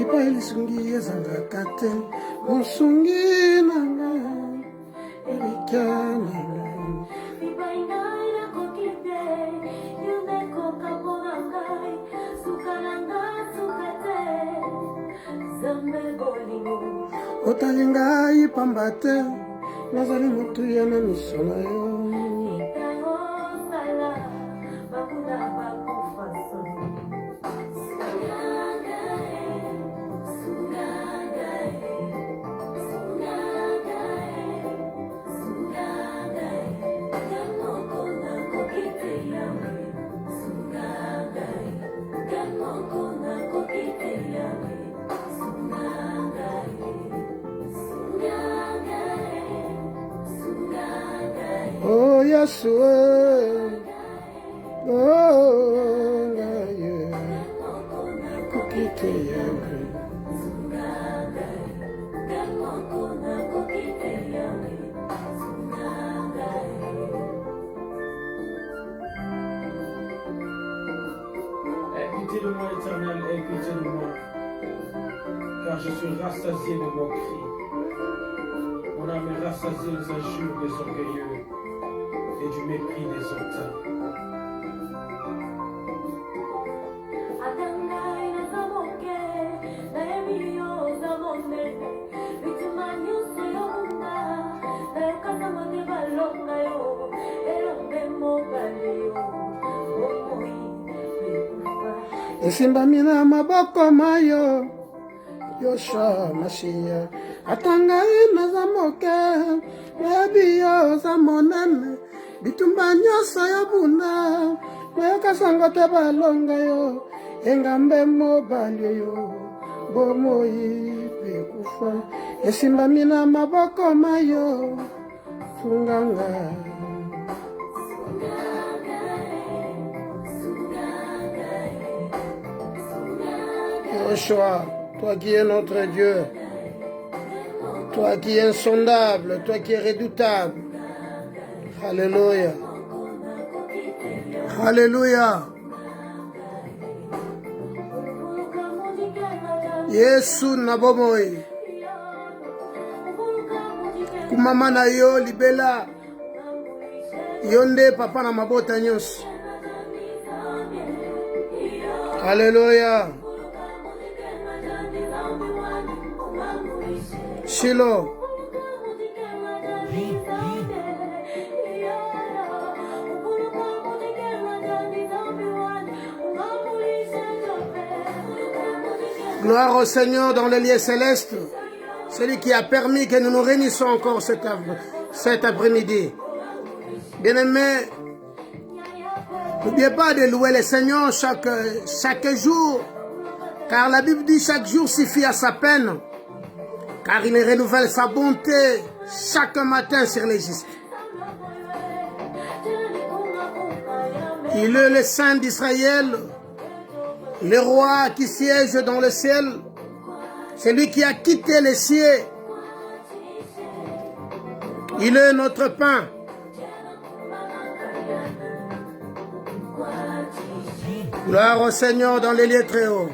Ipaili sungi ezanga kate musungi nanga elikyana otalinga ipamba te nazali motuya na misona yo Oh Yeshua, oh Ngaye, kukite yangu. Écoutez-le-moi, Éternel, écoutez-le-moi, car je suis rassasié de vos cris. Mon âme est rassasiée des injures des orgueilleux et du mépris des hautains. Esimbami na maboko mayo Yoshua Mashiach atanga naza moke nayebi yo oza monene bitumba nyonso ya buna nayoka sango te balonga yo engambe mobali oyo bomoi mpe kufa esimbami na maboko mayo funganga. Yoshua, toi qui es notre Dieu, toi qui es insondable, toi qui es redoutable. Alléluia. Alléluia. Yesu nabomoi. Kumama na yo libela. Yonde papa na mabota nyonso. Alléluia. Shiloh. Gloire au Seigneur dans les lieux célestes, celui qui a permis que nous nous réunissions encore cet après-midi. Bien-aimés, n'oubliez pas de louer le Seigneur chaque jour, car la Bible dit chaque jour suffit à sa peine, car il renouvelle sa bonté chaque matin sur les justes. Il est le Saint d'Israël, le roi qui siège dans le ciel, celui qui a quitté les cieux. Il est notre pain. Gloire au Seigneur dans les lieux très hauts.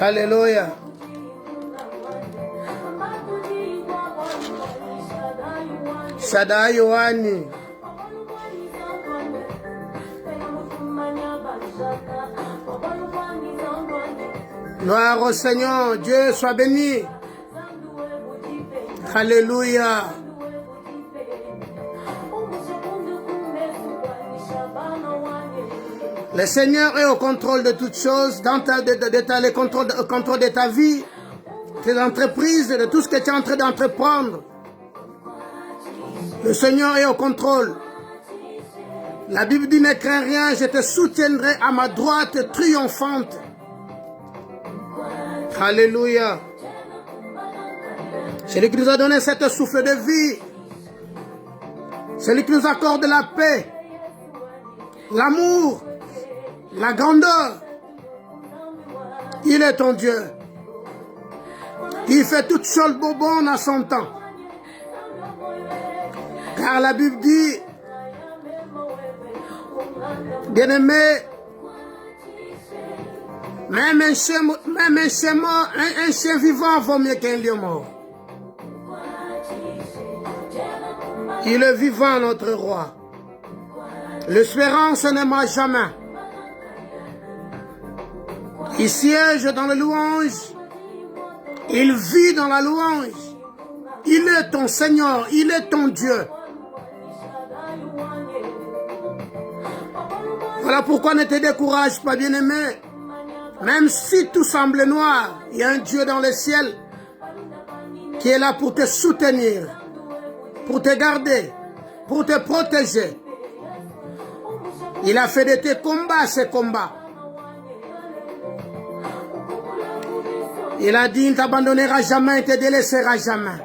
Alléluia. Shaddai Yohani. Gloire au Seigneur, Dieu soit béni. Alléluia. Le Seigneur est au contrôle de toutes choses, le contrôle de ta vie, tes entreprises, de tout ce que tu es en train d'entreprendre. Le Seigneur est au contrôle. La Bible dit, ne crains rien, je te soutiendrai à ma droite triomphante. Alléluia. Celui qui nous a donné cette souffle de vie, celui qui nous accorde la paix, l'amour, la grandeur. Il est ton Dieu. Il fait toutes choses bonnes à son temps. Car la Bible dit, Bien-aimé, même un chien vivant vaut mieux qu'un lion mort. Il est vivant, notre roi. L'espérance n'aimera jamais. Il siège dans la louange. Il vit dans la louange. Il est ton Seigneur. Il est ton Dieu. Voilà pourquoi ne te décourage pas, bien-aimé. Même si tout semble noir, il y a un Dieu dans le ciel qui est là pour te soutenir, pour te garder, pour te protéger. Il a fait de tes combats ses combats. Il a dit, il ne t'abandonnera jamais, il ne te délaissera jamais.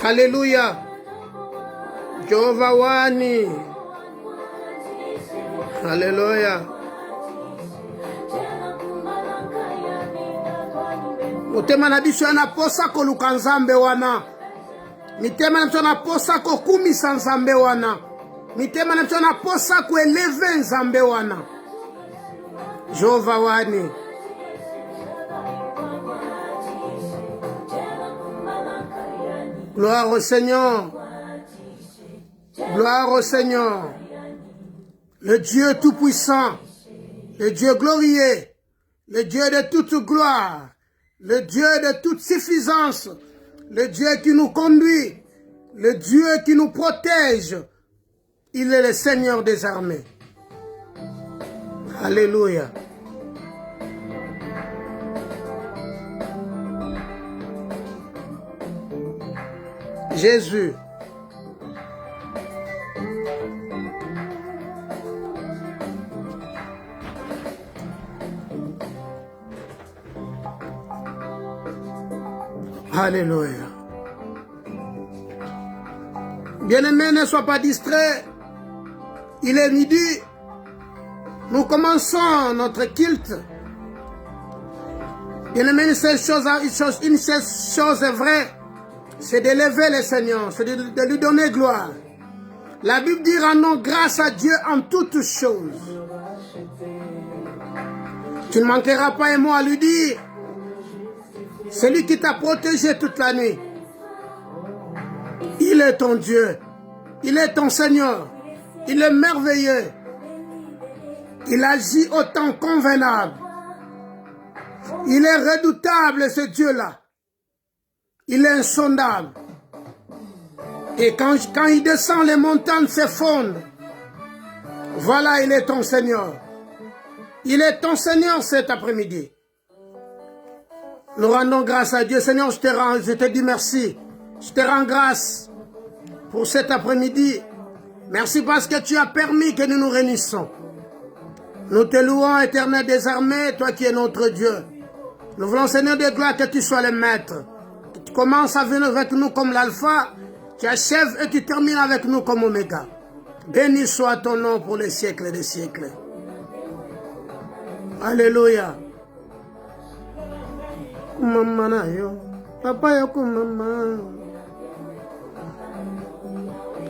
Alléluia. Jehovah Wani. Alléluia. Mutema na biso na posa ko luka nzambe wana. Mitema na biso na posa ko kumisa nzambe wana. Mitema na biso na posa ko eleve nzambe wana. Jehovah Wani. Gloire au Seigneur. Gloire au Seigneur. Le Dieu tout-puissant. Le Dieu glorieux. Le Dieu de toute gloire. Le Dieu de toute suffisance. Le Dieu qui nous conduit. Le Dieu qui nous protège. Il est le Seigneur des armées. Alléluia. Jésus. Alléluia. Bien-aimés, ne sois pas distrait. Il est midi. Nous commençons notre culte. Bien-aimés, une seule chose est vraie. C'est d'élever le Seigneur, c'est de lui donner gloire. La Bible dit, rendons grâce à Dieu en toutes choses. Tu ne manqueras pas un mot à lui dire. C'est lui qui t'a protégé toute la nuit. Il est ton Dieu. Il est ton Seigneur. Il est merveilleux. Il agit au temps convenable. Il est redoutable, ce Dieu-là. Il est insondable. Et quand il descend, les montagnes s'effondrent. Voilà, il est ton Seigneur. Il est ton Seigneur cet après-midi. Nous rendons grâce à Dieu. Seigneur, je te dis merci. Je te rends grâce pour cet après-midi. Merci parce que tu as permis que nous nous réunissions. Nous te louons, Éternel des armées, toi qui es notre Dieu. Nous voulons, Seigneur de gloire, que tu sois le maître. Que tu commences à venir avec nous comme l'alpha, tu achèves et tu termines avec nous comme oméga. Béni soit ton nom pour les siècles des siècles. Alléluia. Kumama yo, papa yo kumama.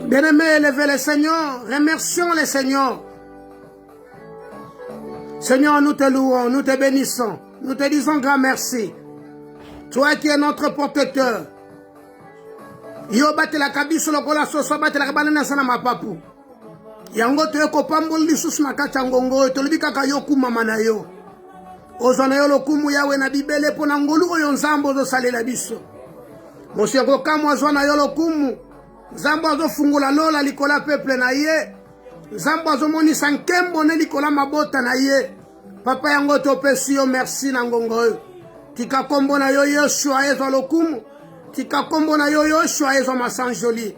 Bien-aimés, élevez le Seigneur, remercions le Seigneur. Seigneur, nous te louons, nous te bénissons, nous te disons grand merci. Toi qui es notre protecteur. Yo batela kabiso lokola soso batela kabanana sana mapapu. Yango te ko pambol lisusu na kati ngongo to libika ka yo kumama na yo. Ozana yo lokumu yawe na bibele pona ngolu oyo nzambo zo salela biso. Monsieur ko kamwa zwana yo lokumu. Nzambo zo fungula lola likola peuple na ye. Nzambo zo moni sankembo ne likola mabota na ye. Papa yango to pesi yo merci na ngongo yo. Tika kombo na yo Yoshua ezo lokumu. Tika kombo na yo Yoshua ezo masanjoli.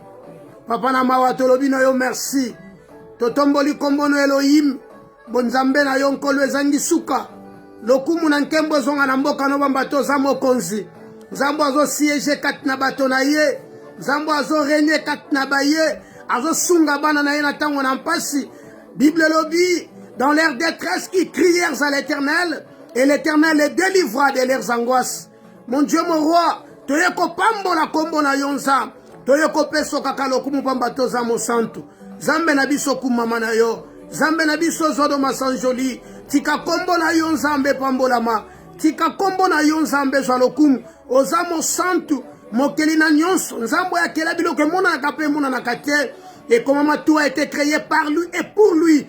Papa na mawa tolobi na yo merci. Totomboli kombo no Elohim. Bonzambe na yo nkolo ezangi suka. Lokumu na nkembo zonga na mboka no bambato za mokonzi. Nzambo azo siege kati na bato na ye. Nzambo azo renye kati na baye. Azo sunga bana na ye na tango na mpasi. Bible lobi, dans leur détresse, ils crièrent à l'Éternel. Et l'Éternel les délivra de leurs angoisses. Mon Dieu, mon roi, toyeko pambo la kombo na yonza. Toyeko peso kakalo kumu pambato za mo santu. Zambe na biso kumama na yo. Nzambe na biso zodo masanjoli. Tika kombo na yo nzambe pambolama. Tika kombo na yo nzambe zwa lokumu. Oza mosantu. Mokeli na nyonso. Nzambo ya kela biloke mona na kape mona na kate. Et comment tout a été créé par lui et pour lui.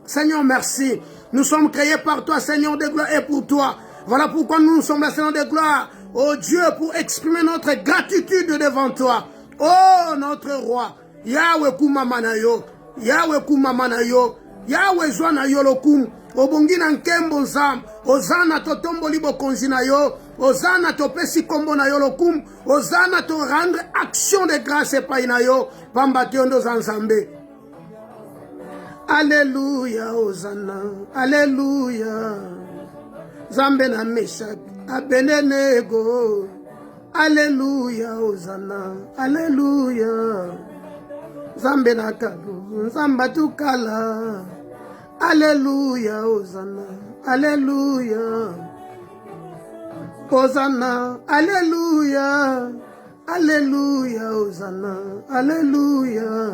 Seigneur, merci. Nous sommes créés par toi, Seigneur de gloire, et pour toi. Voilà pourquoi nous sommes là, Seigneur de gloire. Oh Dieu, pour exprimer notre gratitude devant toi. Oh notre roi. Yahweh kumamanayo. Yahweh kumamanayo. Yahweh zwana lokum. Obongi na nkembo nzam. Ozana totombo libo konzi na yo. Ozana topesi kombo na yo lokum. Ozana to rendre action de grâce epai na yo. Pamba tiondo zanzambe. Alléluia, Hosanna. Alléluia. Zambe na Meshach. Abenenego. Alléluia, Hosanna. Alléluia. Zambe na Kalu. Zamba tukala. Alléluia, Hosanna. Alléluia. Hosanna. Alléluia. Alléluia, Hosanna. Alléluia.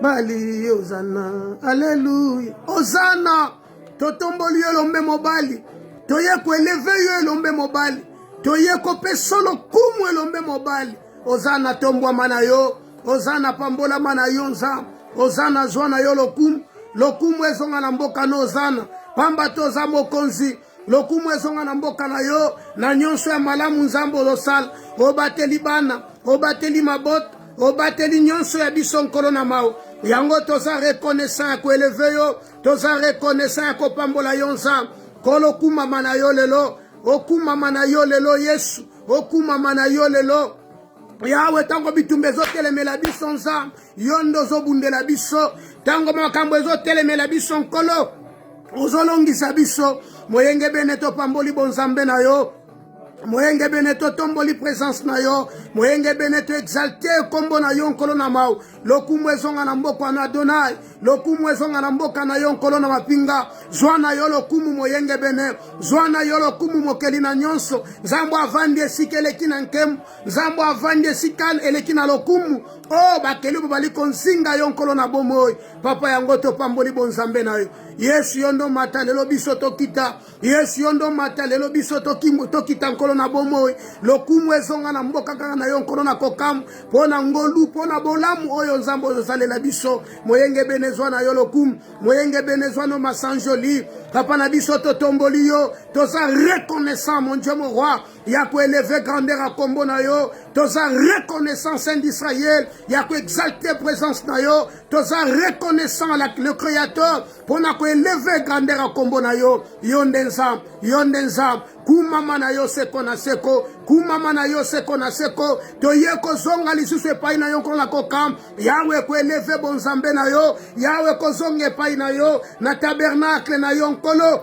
Bali, Hosanna. Alléluia. Hosanna. Totomboli elombe mobali. Toye ko eleve yo elombe mobali. Toye ko pesolo kumu elombe mobali. Hosanna tombwa manayo. Hosanna pambola manayo nza. Hosanna zwana yo lokumu. Lokumu ezonga na mboka no Hosanna. Pamba toza mokonzi. Lokumu ezonga na mboka na yo. Na nyonso ya malamu nzambo losala. Obateli bana. Obateli mabota. Obateli nyonso ya biso nkolo na mao. Yango toza reconnaissant ya koeleve yo. Toza reconnaissant ya kopambola yo nzambo. Kolo kumama na yo lelo. Okumama na yo lelo Yesu. Okumama na yo lelo. Yahweh tango bitumbe zotelemela biso nzambo. Yondo zobundela biso. Tango makambo ezotelemela biso nkolo. Ozolongisa biso. Moyenge bene topamboli bonzambe na yo. Moyenge bene to tomboli présence na yo. Moyenge bene to exalté kombo na yo nkolo na mau. Lokumu ezonga na mboka na Adonai. Lokumu ezonga na mboka na yo nkolo na mapinga. Zwana yo lokumu moyenge bene. Zwana yo lokumu mokeli na nyonso. Nzambo avandi esika eleki na nkemu. Nzambo avandi esika eleki na lokumu. Oh bakeli bobali konzinga yo nkolo na bomoi. Papa yango to pamboli bonzambe na yo. Yesu yondo mata lelo biso tokita. Yesu yondo mata lelo biso tokita nkolo na bomoi. Lokumu ezonga na mboka kaka na yo nkolo na kokamu. Pona ngolu, pona bolamu oyo nzambo ozosalela biso. Moyenge benezwa na yo lokumu. Moyenge benezwa no masanjoli. Papa na biso totomboli yo. Toza reconnaissant mon Dieu mon roi. Yako élevé grandeur à kombo na yo. Toza reconnaissant Saint d'Israël. Yako exalté présence na yo. Toza reconnaissant le créateur. Pona ko élevé grandeur à kombo na yo. Yondenzam. Yondenzam. Kumama na yo seko na seko. Kumama na yo seko na seko. Toyeko zonga lisusu epai na yo kola kokam. Yahweh ko élevé bonzambe na yo. Yahweh ko zonga epai na yo. Na tabernacle na yo nkolo.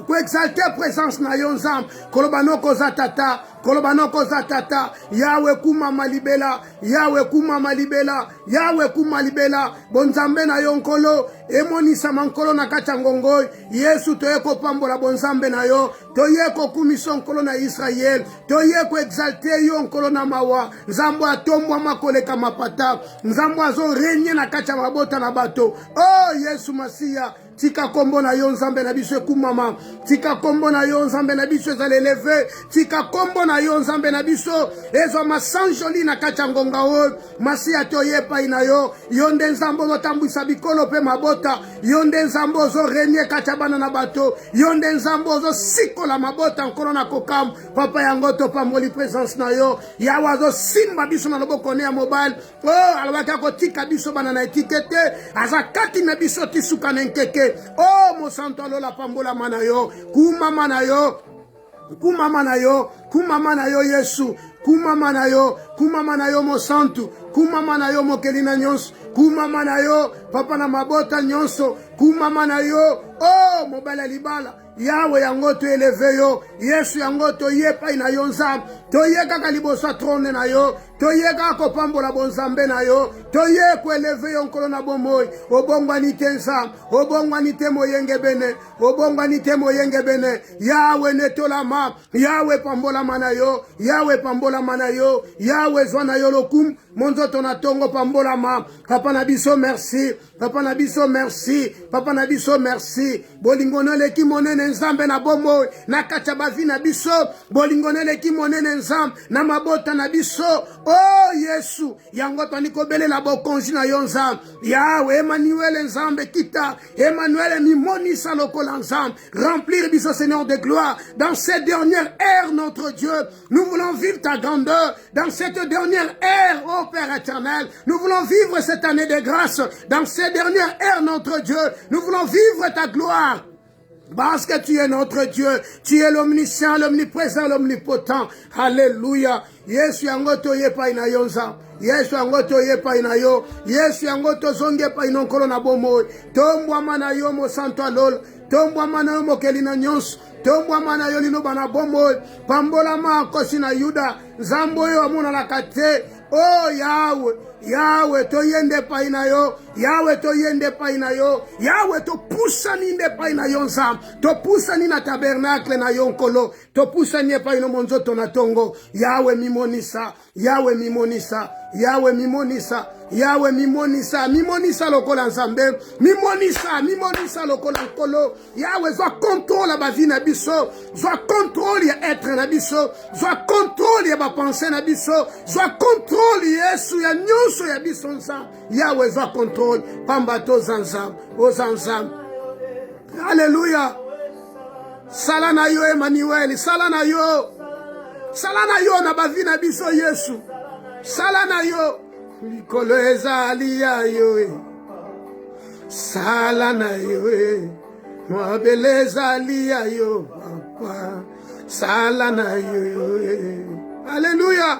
Ko exalter présence na yo nzam. Kolobanoko zatata. Kolobanoko zatata. Yahweh kumama libela. Yahweh kumama libela. Yahweh kuma libela. Bonzambe na yo nkolo. Emonisa mankolo na kacha ngongoi. Yesu toyeko pambola bonzambe na yo. Toyeko kumison nkolo na Israël. Toyeko exalter yo nkolo na mawa. Nzambo atomwa makoleka mapata. Nzambo azo renye na kacha mabota na bato. Oh Yesu Masia. Tika kombo na yo nzambe na biso kumama. Tika kombo na yo nzambe na biso zaleleve. Tika kombo na yo nzambe na biso ezo masanjoli na kacha ngonga o. Masia toyepa ina yo. Yonde nzambo lotambwisa bikolo pe mabota. Yonde nzambo zo renye kacha bana na bato. Yonde nzambo zo sikola mabota nkolo na kokam. Papa yango to pamboli présence na yo. Yawa zo simba biso na loboko ne ya mobile. Oh alwaka ko tika biso bana na etikete. Azakati na biso tisuka na nkeke. Oh mosanto lola pambola manayo. Kumama na yo. Kumama na yo. Kumama na yo Yesu. Kumama na yo mosantu. Kumama na yo mokeli na nyonso. Kumama na yo papa na mabota nyonso. kumama na yo oh mobala libala Yawe yango to eleve yo Yesu yango to ye pa ina yo nzambe to ye kaka liboso trone na yo to ye kaka kopambola bonzambe na yo to ye ko eleve yo nkolo na bomoi obongwani te nzambe obongwani te moyenge bene obongwani te moyenge bene Yawe netolama Yawe pambola mana yo Yawe pambola mana yo Yawe zwana yo lokum monzoto na tongo pambola ma papa na biso merci papa na biso merci papa na biso merci bolingono leki monene nzambe na bomo na kacha bavi na biso bolingono leki monene nzambe na mabota na biso oh Yesu yango tani kobelela bokonzi na yo nzambe Yawe Emmanuel nzambe kita Emmanuel mimonisa lokola nzambe remplir biso Seigneur de gloire dans cette dernière ère notre Dieu nous voulons vivre ta grandeur dans cette dernière ère oh Père éternel nous voulons vivre cette année de grâce dans cette dernière ère notre Dieu nous voulons vivre ta gloire parce que tu es notre Dieu, tu es l'omniscient, l'omniprésent, l'omnipotent. Alléluia. Yesu yango to ye pa ina yo nza. Yesu yango to ye pa ina yo. Yesu yango to zonge pa ina nkolo na bomo. Tombwa mana yo mo santo alol. Tombwa mana yo mo kelina nyons. Tombwa mana yo lino bana bomo. Pambola ma kosi na Yuda. Zambo yo amuna la kate. Oh Yahweh. Yahweh to yende pa ina yo Yahweh to yende pa ina yo Yahweh to pusa ninde pa ina yo nzam to pusa ni na tabernacle na yo nkolo to pusa ni pa ina monzoto na tongo Yahweh mimonisa Yahweh mimonisa Yahweh mimonisa Yahweh mimonisa mimonisa lokola nzambe mimonisa lokola nkolo Yahweh zwa contrôle ba vie na biso zwa contrôle ya être na biso zwa contrôle ya ba pensée na biso zwa contrôle Yesu ya nyonso ya biso nzambe Yahweh zwa contrôle pamba to zanzam o zanzam Alléluia sala na yo Emmanuel sala na yo na ba vie na biso Yesu sala na yo likolo ezali ya yo sala na yo mabele ezali ya yo papa sala na yo Alléluia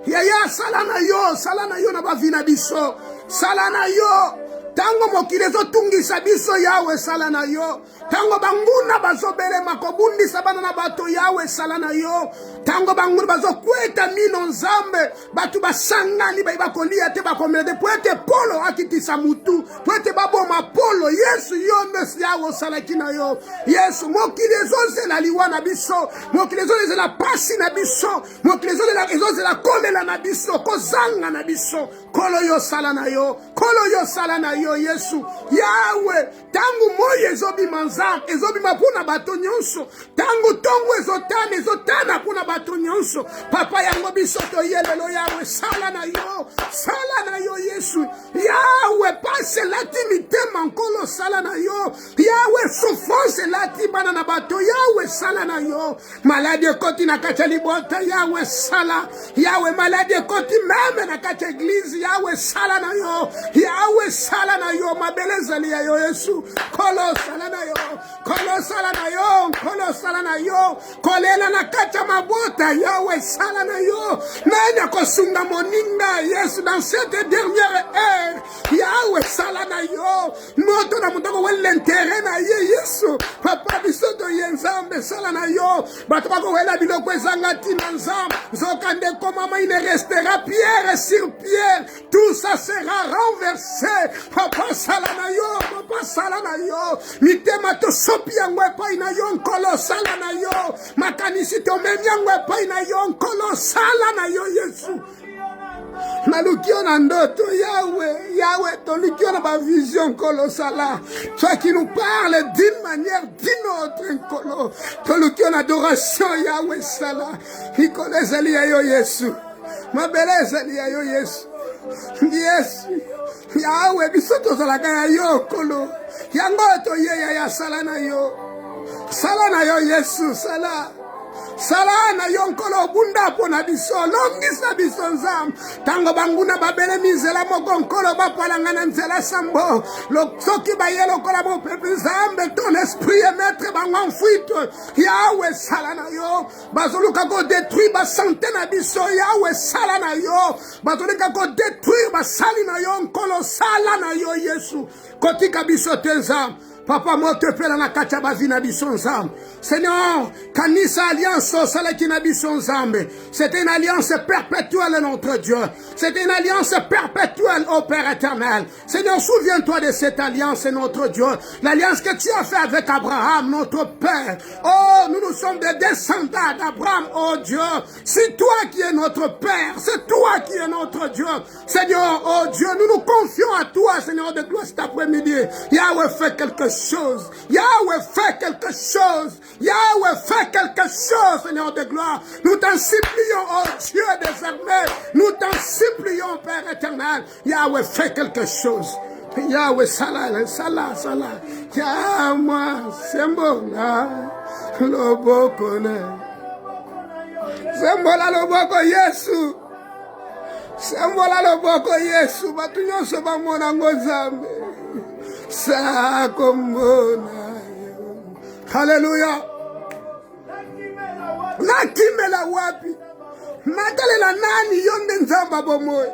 yaya sala na yo na bavina biso sala na yo tango mokili ezotungisa biso Yawe sala na yo tango banguna bazobelema kobundisa bana na bato Yawe sala na yo tango banguna bazokweta mino nzambe batu basangani bakolia te bakomela po ete polo akitisa mutu po ete baboma polo Yesu yo ndes Yawe salaki na yo Yesu mokili ezozela liwa na biso mokili ezozela pasi na biso mokili ezozela kolela na biso kozanga na biso kolo yo sala na yo Yesu Yawe tangu moyo ezobima nzambe ezobima puna bato nyonso tangu tongo ezotana puna bato nyonso papa yango biso toyelelo Yawe sala na yo Yesu Yawe pase lati mitema nkolo sala na yo Yawe souffrance lati bana na bato Yawe sala na yo maladie koti na kati libota Yawe sala Yawe maladie koti meme na kati église Yawe sala na yo Yawe sala na yo mabeleza ya yo Yesu kolo sala na yo kolela na kacha mabota Yawe sala na yo nanya kosunga moninga Yesu dans cette dernière ère Yawe sala na yo moto na mutoko wa l'intérêt na Yesu papa bisoto yenzambe sala na yo bato bako wela biloko ezanga tina nzambe zokande komama il ne restera pierre sur pierre tout ça sera renversé papa sala na yo mitema to sopi yango epai na yo nkolo sala na yo makanisi to memi yango epai na yo nkolo sala na yo Yesu nalukio na ndoto Yahweh tolukio na ba vision nkolo sala toi qui nous parle d'une manière d'une autre nkolo tolukio na adoration Yahweh sala ikolo ezali ya yo Yesu mabele ezali ya yo Yesu Yawe biso tozalaka ya yo kolo yango toye ya sala na yo Yesu sala sala na yo nkolo bunda pona biso longisa biso nzambe tango banguna babele mizela moko nkolo bapalanga na nzela sambo soki baye lokola bopepe nzambe ton esprit emetre bango en fuite yawe sala na yo bazoluka kodétruire basante na biso yawe sala na yo bazoluka kodétruire basali na yo nkolo sala na yo yesu kotika biso te nzambe Papa moto pela na kacha bazina biso nzambe. Seigneur, kanisa alliance salaki na biso nzambe. C'était une alliance perpétuelle notre Dieu. C'était une alliance perpétuelle au Père éternel. Seigneur, souviens-toi de cette alliance notre Dieu. L'alliance que tu as fait avec Abraham notre père. Oh, nous sommes des descendants d'Abraham, oh Dieu. C'est toi qui es notre père, c'est toi qui es notre Dieu. Seigneur, oh Dieu, nous nous confions à toi, Seigneur de gloire cet après-midi. Yahweh fait quelque chose. Yahweh fait quelque chose. Yahweh fait quelque chose, Seigneur de gloire. Nous t'en supplions, oh Dieu des armées. Nous t'en supplions, Père éternel. Yahweh fait quelque chose. Yahweh salah, salah, salah. Yahweh, sembola, loboko ne. Sembola loboko Yesu. Sembola loboko Yesu. Batu nyonso bamona ngozambe. Sakombona. Hallelujah. Nakimela wapi. Natalela nani yonde nzamba bomoe.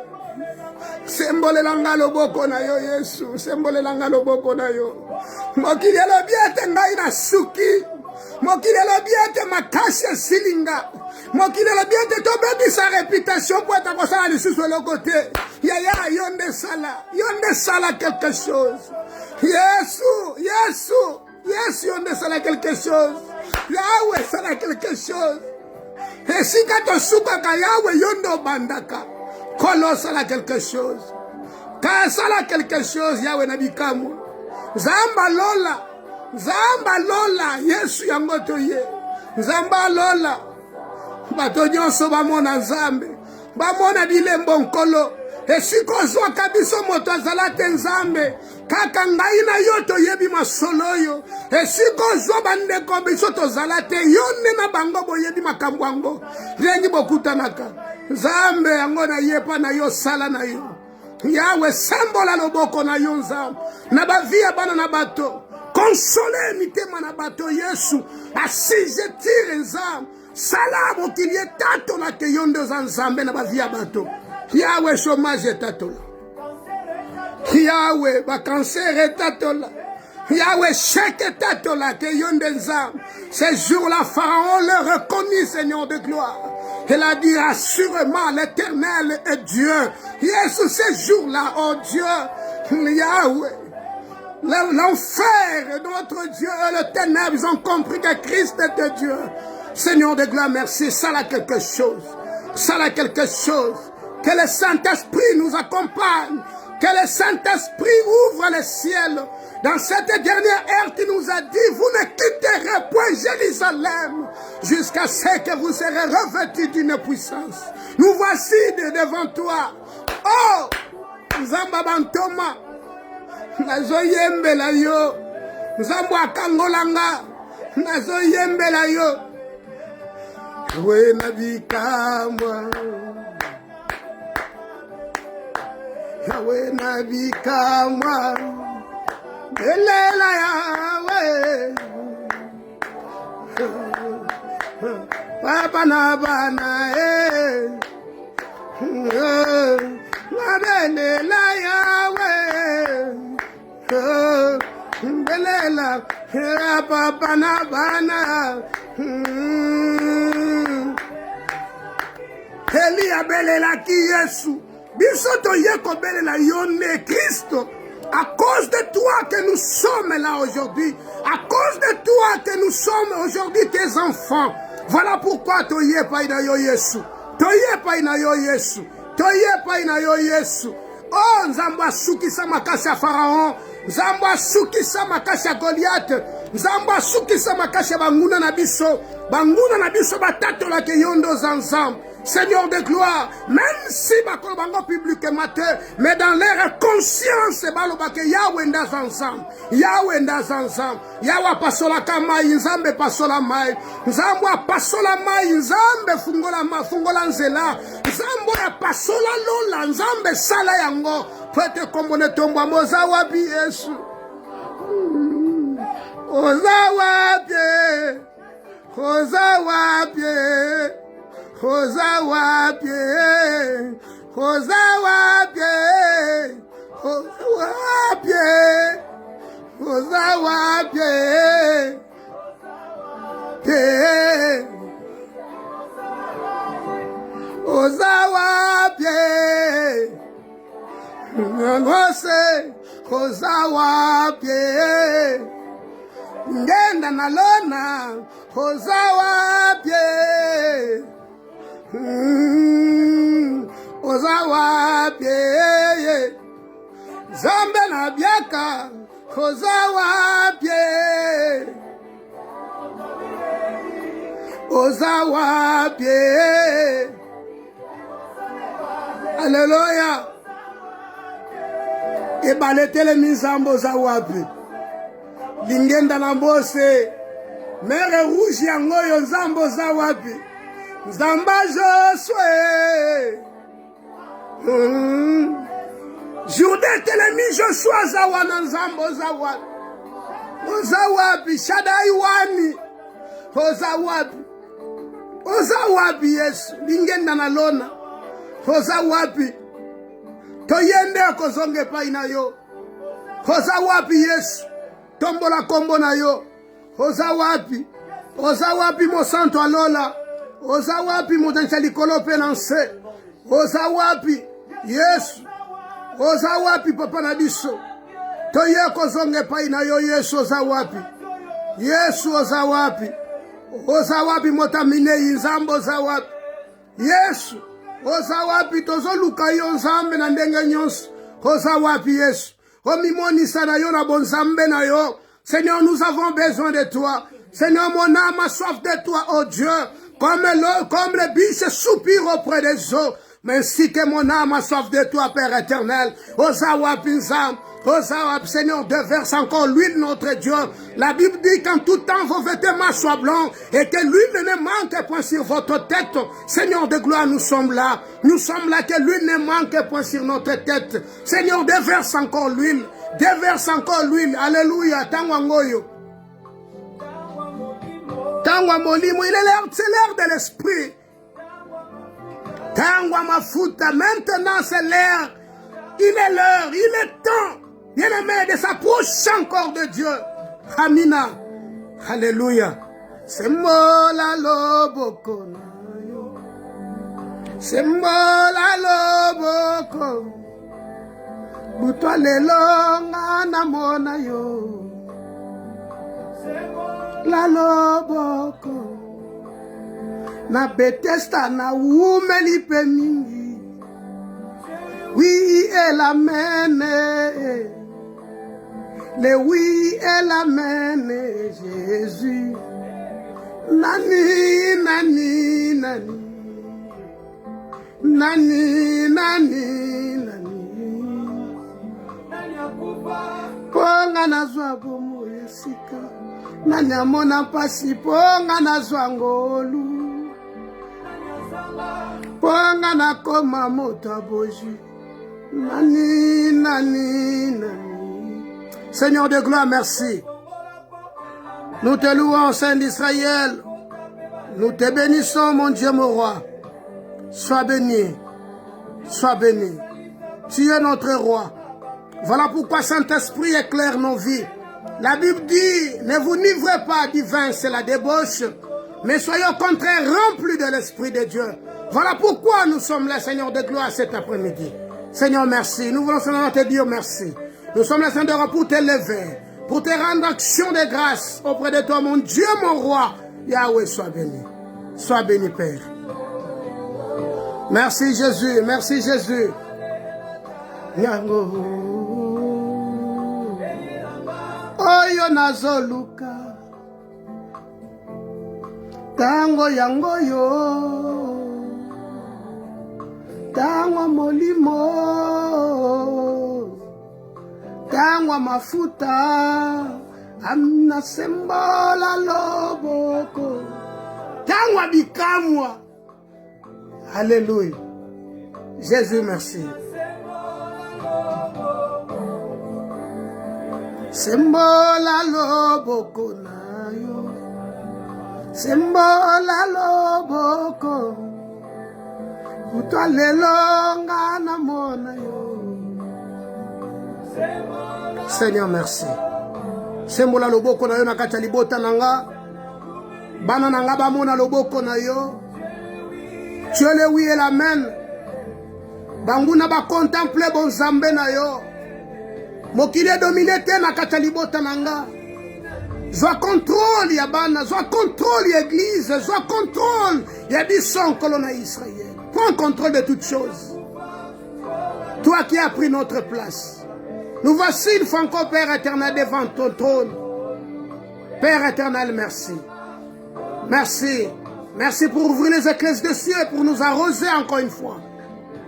Sembolela nga loboko na yo Yesu. Sembolela nga loboko na yo. Mokili elobiete ngai na suki. Mokili elobiete makasi silinga. Mokili elobiete tobebi sa réputation pour être kosala lisusu eloko te. Yaya yonde sala quelque chose. Yesu, Yesu. Yesu yonde sala quelque chose. Yahweh sala quelque chose. Et si kato suka ka Yahweh yondo bandaka. Kolo sala quelque chose. Ka sala quelque chose Yahweh nabikamu. Zamba lola Yesu yango toye. Zamba lola. Bato nyonso bamona nzambe. Bamona bilembo nkolo. Esiko zwa kabiso moto azala te nzambe. Kaka ngai na yo toyebi masolo yo. Esiko zwa bandeko biso tozala te. Yone na bango boyebi makambo yango. Rengi bokutanaka. Nzambe yango na yepa na yo sala na yo. Yahweh sembola loboko na yo nzambe. Na bavia bana na bato. Console mitema na bato Yesu. Asijetire nzambe. Sala mokili etatola ke yondo za nzambe na bavia bato. Yahweh chômage etatola. Yahweh bakanser etatola. Yahweh chèque etatola ke yonde nzambe. Ces jours-là, Pharaon le reconnut, Seigneur de gloire. Il a dit assurément l'Éternel est Dieu. Jésus, ces jours-là, oh Dieu, Yahweh. L'enfer est notre Dieu et le ténèbres, ils ont compris que Christ était Dieu. Seigneur de gloire, merci. Ça a quelque chose. Ça a quelque chose. Que le Saint-Esprit nous accompagne. Que le Saint-Esprit ouvre le ciel. Dans cette dernière ère qui nous a dit, vous ne quitterez point Jérusalem jusqu'à ce que vous serez revêtus d'une puissance. Nous voici devant toi. Oh, Nzamba Bantoma. Nazo yembela yo. Nzambo akangolanga. Nazo yembela yo. We nabikamwa. Yawe nabikamwa. Belela Yawe. Papa na bana Belela Yawe. Belela Papa na bana. Elia belela ki Yesu. Bisoto yeko belela yone Christo. À cause de toi que nous sommes là aujourd'hui. À cause de toi que nous sommes aujourd'hui tes enfants. Voilà pourquoi toye pa ina yo Yesu. Toye pa ina yo Yesu. Toye pa ina yo Yesu. Oh, Nzamba sukisa makasi ya Pharaon. Nzamba sukisa makasi ya Goliath. Nzamba sukisa makasi ya banguna na biso. Banguna na biso batatola ke yondo zanzam. Seigneur de gloire, même si bakolo bango publiquement, mais dans leur conscience nyonso balobaka yawe ndaza ensemble, yawe ndaza ensemble, yawe apasolaka mai, nzambe pasola mai, nzambe apasola mai, nzambe fungola nzela, nzambe apasola lola, nzambe sala yango, pwete kombone tombwa moza wapi Yesu, oza wapi, oza wapi, oza wapi, oza wapi, oza wapi, oza wapi, oza wapi, ngose, oza wapi, ngenda nalona, oza wapi, oza wapi, zambe na biaka, oza wapi, oza wapi, Alléluia. Ebaletele mizambo oza wapi, lingenda na mbose, mere rouge yango yo nzambo oza wapi, nzamba Josue, Jourdain telemi Joshua aza wana, nzambo oza wapi, oza wapi, Shaddai wani, oza wapi, oza wapi Yesu, lingenda na lona, oza wapi, toyende akozonge pai na yo, oza wapi Yesu, tombola kombo na yo, oza wapi, oza wapi mosanto alola, oza wapi modancha likolo pe na nse, oza wapi Yesu, oza wapi papa na biso, toye kozonge pai na yo Yesu, oza wapi Yesu, oza wapi, oza wapi motamine nzambo, oza wapi Yesu, oza wapi tozoluka yo nzambe na ndenge nyonso, oza wapi Yesu, omimonisa na yo na bonzambe na yo. Seigneur, nous avons besoin de toi. Seigneur, mon âme a soif de toi, oh Dieu, comme le biche soupire auprès des eaux, mais ainsi que mon âme a soif de toi, Père éternel. Oza wapi nzambe, oza wapi Seigneur, déverse encore l'huile, notre Dieu. La Bible dit qu'en tout temps vos vêtements soient blancs et que l'huile ne manque point sur votre tête. Seigneur de gloire, nous sommes là. Nous sommes là, que l'huile ne manque point sur notre tête. Seigneur, déverse encore l'huile. Déverse encore l'huile. Alléluia. Tangwa ngoyo. Tangwa molimo. C'est l'air de l'esprit. Tangwa mafuta. Maintenant, c'est l'air. Il est l'heure. Il est temps. Bien-aimé, de s'approcher encore de Dieu. Amina. Alléluia. C'est mola loboko. C'est mola loboko. Butwa lelo ngana mona yo. La loboko. Na Bethesda na umeli pe mingi. Oui, elle amène. Le oui, elle amène Jésus. Nani, nani, nani. Nani, nani, nani. Ponga nazwa bomo yesika. Nani amona pasi ponga nazwa ngolu. Ponga nakoma moto boji. Nani, nani, nani. Seigneur de gloire, merci. Nous te louons, Saint d'Israël. Nous te bénissons, mon Dieu, mon roi. Sois béni. Sois béni. Tu es notre roi. Voilà pourquoi Saint-Esprit éclaire nos vies. La Bible dit, ne vous livrez pas du vin, c'est la débauche, mais soyez au contraire remplis de l'Esprit de Dieu. Voilà pourquoi nous sommes là, Seigneur de gloire, cet après-midi. Seigneur, merci. Nous voulons seulement te dire merci. Nous sommes là, Seigneur, pour t'élever, pour te rendre action de grâce auprès de toi, mon Dieu, mon roi. Yahweh, sois béni. Sois béni, Père. Merci, Jésus. Merci, Jésus. Oyo nazoluka tango yango yo tango molimo tangwa mafuta amna sembola loboko tangwa bikamwa. Alléluia. Jésus, merci. Sembola loboko na yo, sembola loboko utwa lelo nga na mona yo. Seigneur, merci. Sembola loboko na yo na kati ya libota na nga, bana na nga bamona loboko na yo. Tu es le oui et l'amen. Banguna ba contemple bon zambe na yo. Mokile dominé te na kati ya libota na nga. Zwa contrôle ya bana, zwa contrôle ya église, zwa contrôle ya biso kolona Israël. Prends contrôle de toutes choses. Toi qui as pris notre place. Nous voici une fois encore, Père éternel, devant ton trône. Père éternel, merci. Merci. Merci pour ouvrir les écluses des cieux et pour nous arroser encore une fois.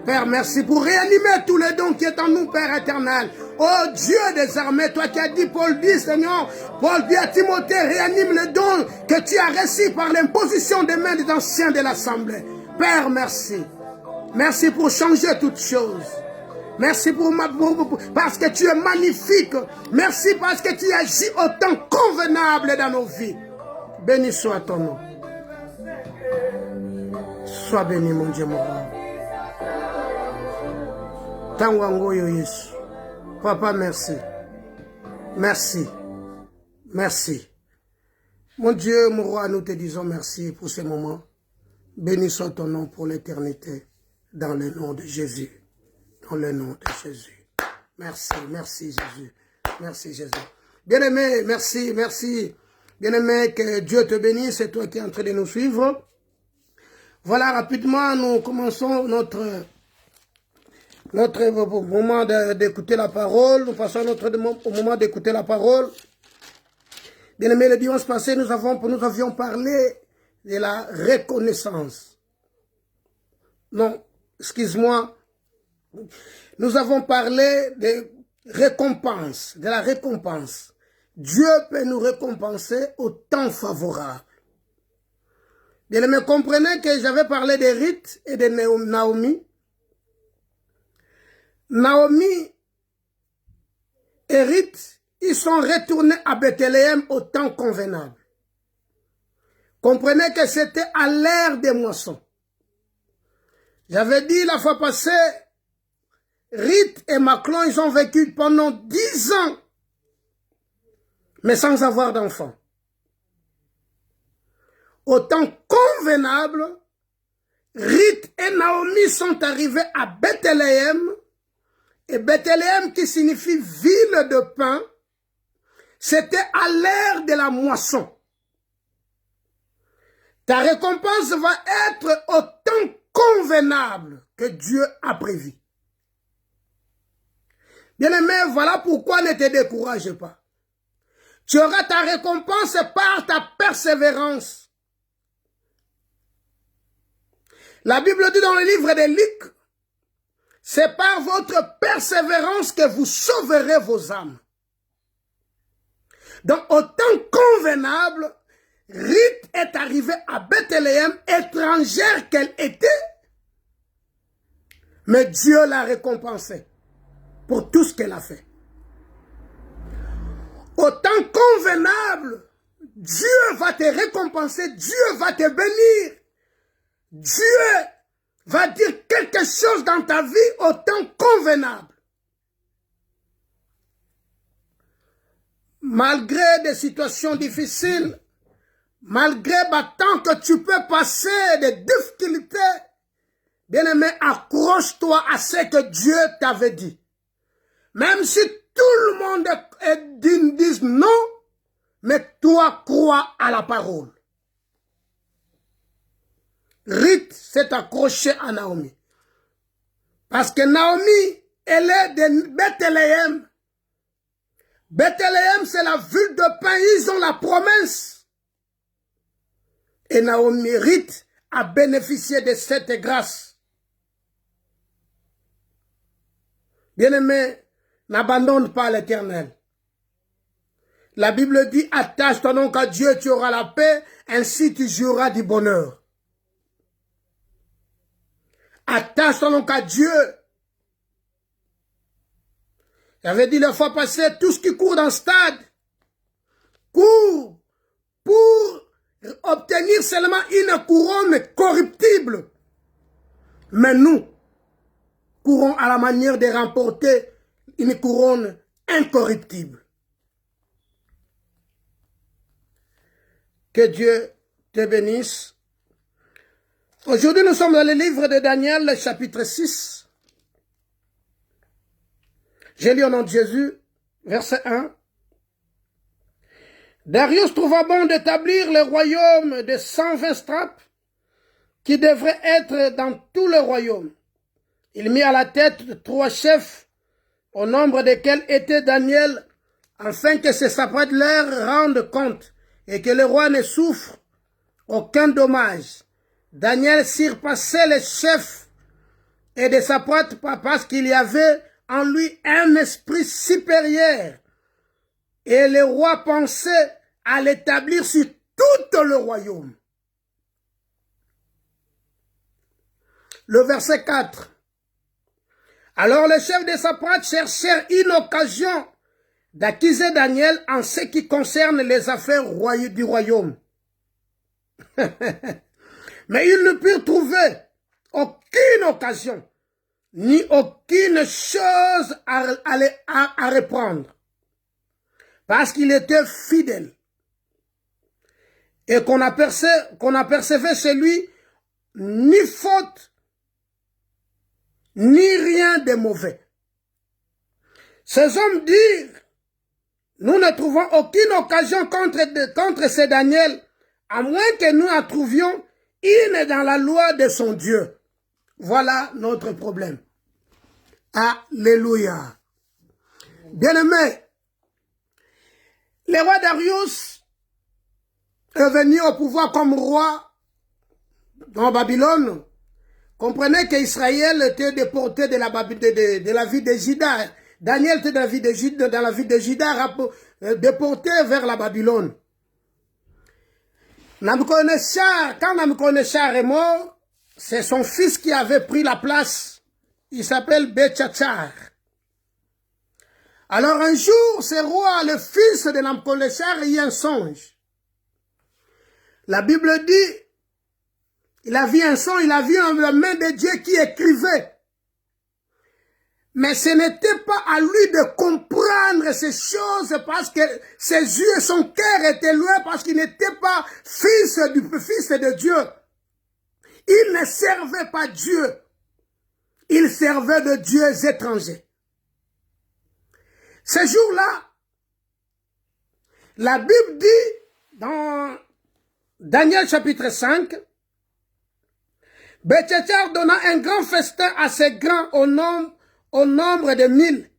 Père, merci pour réanimer tous les dons qui sont en nous, Père éternel. Oh Dieu des armées, toi qui as dit, Paul dit, Seigneur, Paul dit à Timothée, réanime les dons que tu as reçus par l'imposition des mains des anciens de l'Assemblée. Père, merci. Merci pour changer toutes choses. Merci parce que tu es magnifique. Merci parce que tu agis au temps convenable dans nos vies. Béni soit ton nom. Sois béni, mon Dieu, mon roi. Tangwangoyo Yesu. Papa, merci. Merci. Merci. Mon Dieu, mon roi, nous te disons merci pour ce moment. Béni soit ton nom pour l'éternité. Dans le nom de Jésus. Dans le nom de Jésus. Merci, merci Jésus. Merci Jésus. Bien-aimé, merci, merci. Bien-aimé, que Dieu te bénisse, c'est toi qui es en train de nous suivre. Voilà, rapidement, nous commençons notre moment d'écouter la parole. Nous passons au moment d'écouter la parole. Bien-aimé, le dimanche passé, nous avions parlé de la reconnaissance. Non, excuse-moi. Nous avons parlé de récompense, de la récompense. Dieu peut nous récompenser au temps favorable. Bien-aimés, comprenez que j'avais parlé de Ruth et de Naomi. Naomi et Ruth, ils sont retournés à Bethléem au temps convenable. Comprenez que c'était à l'ère des moissons. J'avais dit la fois passée, Ruth et Maclon, ils ont vécu pendant 10 ans, mais sans avoir d'enfants. Au temps convenable, Ruth et Naomi sont arrivés à Bethléem, et Bethléem qui signifie ville de pain, c'était à l'ère de la moisson. Ta récompense va être au temps convenable que Dieu a prévu. Bien-aimé, voilà pourquoi ne te décourage pas. Tu auras ta récompense par ta persévérance. La Bible dit dans le livre de Luc, c'est par votre persévérance que vous sauverez vos âmes. Donc, au temps convenable, Ruth est arrivée à Bethléem, étrangère qu'elle était, mais Dieu l'a récompensée pour tout ce qu'elle a fait. Au temps convenable, Dieu va te récompenser, Dieu va te bénir, Dieu va dire quelque chose dans ta vie au temps convenable. Malgré des situations difficiles, malgré tant que tu peux passer des difficultés, bien-aimé, accroche-toi à ce que Dieu t'avait dit. Même si tout le monde dit non, mais toi crois à la parole. Ruth s'est accrochée à Naomi. Parce que Naomi, elle est de Bethléem. Bethléem, c'est la ville de pain. Ils ont la promesse. Et Naomi, Ruth, a bénéficié de cette grâce. Bien-aimé, n'abandonne pas l'Éternel. La Bible dit, attache-toi donc à Dieu, tu auras la paix, ainsi tu jouiras du bonheur. Attache-toi donc à Dieu. J'avais dit la fois passée, tout ce qui court dans le stade, court pour obtenir seulement une couronne corruptible. Mais nous, courons à la manière de remporter une couronne incorruptible. Que Dieu te bénisse. Aujourd'hui, nous sommes dans le livre de Daniel, le chapitre 6. J'ai lu au nom de Jésus, verset 1. Darius trouva bon d'établir le royaume de 120 strapes qui devrait être dans tout le royaume. Il mit à la tête 3 chefs, au nombre desquels était Daniel, afin que ces satrates leur rendent compte et que le roi ne souffre aucun dommage. Daniel surpassait les chefs et des satrates parce qu'il y avait en lui un esprit supérieur. Et le roi pensait à l'établir sur tout le royaume. Le verset 4. Alors les chefs des satrates cherchèrent une occasion d'accuser Daniel en ce qui concerne les affaires du royaume. Mais ils ne purent trouver aucune occasion, ni aucune chose à reprendre, parce qu'il était fidèle, et qu'on apercevait chez lui ni faute, ni rien de mauvais. Ces hommes dirent, nous ne trouvons aucune occasion contre ce Daniel, à moins que nous en trouvions une dans la loi de son Dieu. Voilà notre problème. Alléluia. Bien-aimés, le roi Darius est venu au pouvoir comme roi dans Babylone. Comprenez qu'Israël était déporté de la ville de Juda. Daniel était dans la ville de Juda, déporté vers la Babylone. Quand Nabuchodonosor est mort, c'est son fils qui avait pris la place. Il s'appelle Beltchazzar. Alors un jour, ce roi, le fils de Nabuchodonosor, eut un songe. La Bible dit, il a vu un songe, il a vu la main de Dieu qui écrivait. Mais ce n'était pas à lui de comprendre ces choses parce que ses yeux et son cœur étaient loin parce qu'il n'était pas fils de Dieu. Il ne servait pas Dieu. Il servait de dieux étrangers. Ce jour-là, la Bible dit dans Daniel chapitre 5, Beltchazzar donna un grand festin à ses grands au nombre de 1000.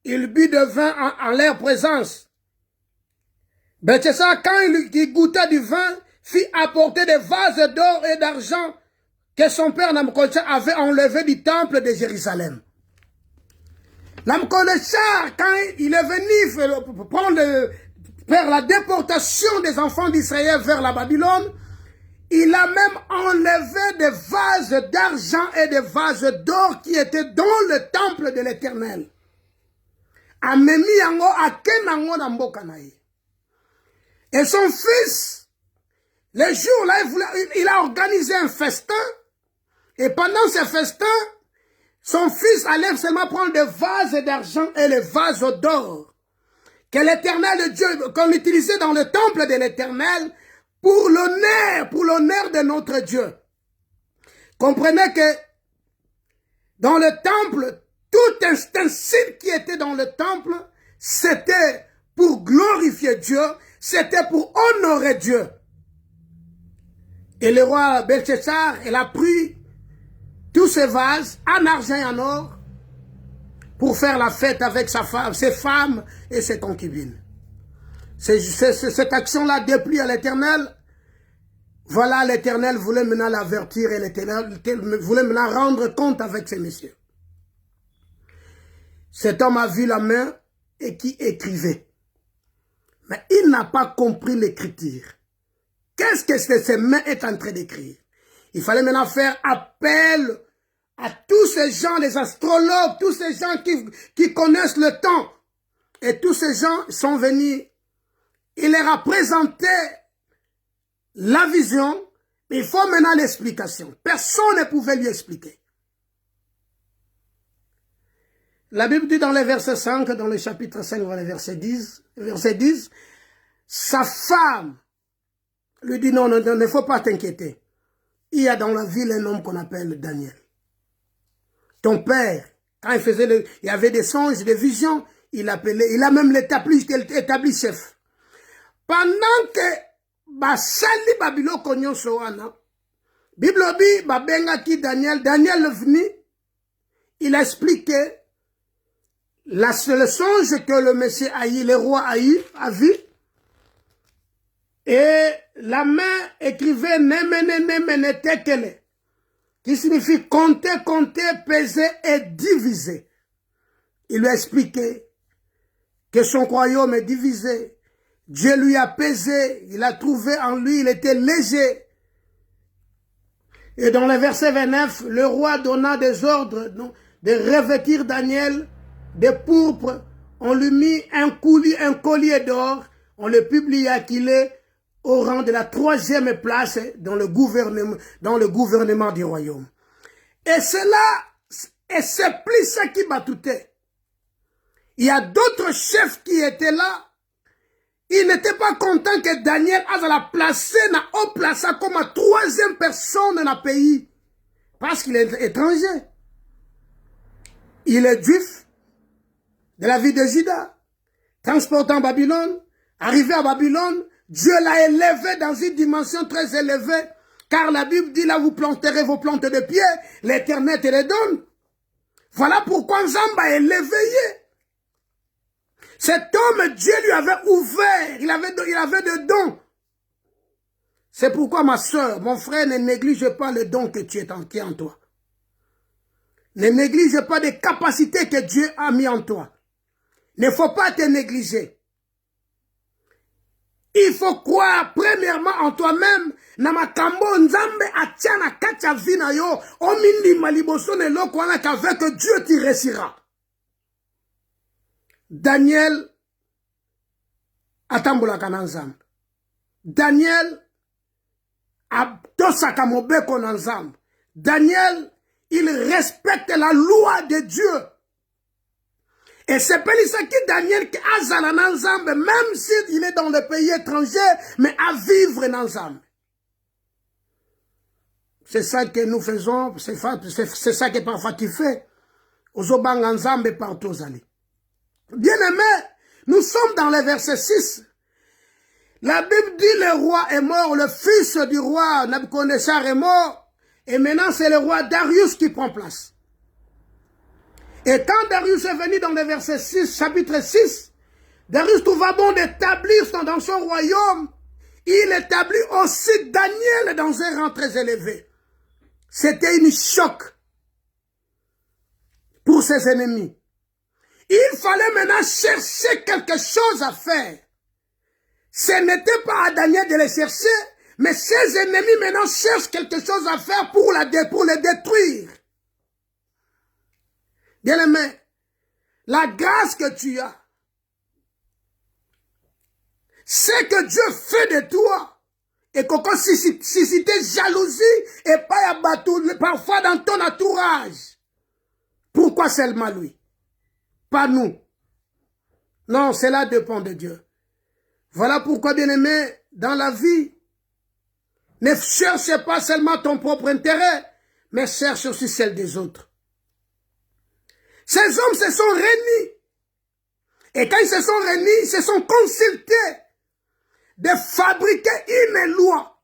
Il but de vin en leur présence. Beltchazzar, quand il goûta du vin, fit apporter des vases d'or et d'argent que son père Nabuchodonosor avait enlevés du temple de Jérusalem. Nabuchodonosor, quand il est venu faire la déportation des enfants d'Israël vers la Babylone, il a même enlevé des vases d'argent et des vases d'or qui étaient dans le temple de l'Éternel. Et son fils, le jour-là, il a organisé un festin. Et pendant ce festin, son fils allait seulement prendre des vases d'argent et les vases d'or que l'Éternel Dieu, qu'on utilisait dans le temple de l'Éternel, pour l'honneur de notre Dieu. Comprenez que dans le temple, tout ustensile qui était dans le temple, c'était pour glorifier Dieu, c'était pour honorer Dieu. Et le roi Beltchazzar, il a pris tous ces vases en argent et en or pour faire la fête avec ses femmes et ses concubines. Cette action-là déplut à l'Éternel. Voilà, l'Éternel voulait maintenant l'avertir et l'Éternel voulait maintenant rendre compte avec ces messieurs. Cet homme a vu la main et qui écrivait. Mais il n'a pas compris l'écriture. Qu'est-ce que ces mains est en train d'écrire? Il fallait maintenant faire appel à tous ces gens, les astrologues, tous ces gens qui connaissent le temps. Et tous ces gens sont venus. Il leur a présenté la vision, mais il faut maintenant l'explication. Personne ne pouvait lui expliquer. La Bible dit dans le verset 5, dans le chapitre 5, dans le verset 10, sa femme lui dit non, ne faut pas t'inquiéter. Il y a dans la ville un homme qu'on appelle Daniel. Ton père, quand il y avait des songes, des visions, il a même établi chef. Pendant que basali babilo konyo soana, Bible bi babenga ki Daniel venu, il a expliqué le songe que le monsieur le roi a vu, et la main écrivait nemene tekele, qui signifie compter, peser et diviser. Il lui a expliqué que son royaume est divisé. Dieu lui a pesé, il a trouvé en lui, il était léger. Et dans le verset 29, le roi donna des ordres de revêtir Daniel de pourpre. On lui mit un collier d'or, on le publia qu'il est au rang de la 3e place dans le gouvernement du royaume. Et c'est plus ça qui batoutait. Il y a d'autres chefs qui étaient là. Ils n'étaient pas contents que Daniel a la placé, comme la 3e personne dans le pays. Parce qu'il est étranger. Il est juif de la ville de Juda. Transporté en Babylone. Arrivé à Babylone, Dieu l'a élevé dans une dimension très élevée. Car la Bible dit, là vous planterez vos plantes de pied, l'Éternel te les donne. Voilà pourquoi Nzamba est l'éveillé. Cet homme, Dieu lui avait ouvert, il avait des dons. C'est pourquoi ma soeur, mon frère, ne néglige pas le don que tu es en toi. Ne néglige pas les capacités que Dieu a mis en toi. Il ne faut pas te négliger. Il faut croire premièrement en toi-même. Namakambo nzambe atiana kacha vina yo omindi maliboso ne loko wana qu'avec Dieu tu réussiras. Daniel atambola kananzambe. Daniel atosaka mobeko nanzambe. Daniel, il respecte la loi de Dieu. Et c'est pour ça que Daniel qui a zala nanzambe, même s'il est dans le pays étranger, mais à vivre nanzambe. C'est ça que nous faisons, c'est ça que parfois tu fais. Aux obanganzambe partout aux allées. Bien aimé, nous sommes dans le verset 6. La Bible dit le roi est mort, le fils du roi Nabuchodonosor est mort, et maintenant c'est le roi Darius qui prend place. Et quand Darius est venu dans le verset 6, chapitre 6, Darius trouva bon d'établir dans son royaume, il établit aussi Daniel dans un rang très élevé. C'était une choc pour ses ennemis. Il fallait maintenant chercher quelque chose à faire. Ce n'était pas à Daniel de les chercher, mais ses ennemis maintenant cherchent quelque chose à faire pour les détruire. Bien-aimé, la grâce que tu as, c'est que Dieu fait de toi. Et qu'on suscite jalousie et pas abattu parfois dans ton entourage. Pourquoi seulement lui? Pas nous. Non, cela dépend de Dieu. Voilà pourquoi, bien-aimé, dans la vie, ne cherche pas seulement ton propre intérêt, mais cherche aussi celle des autres. Ces hommes se sont réunis. Et quand ils se sont réunis, ils se sont consultés de fabriquer une loi,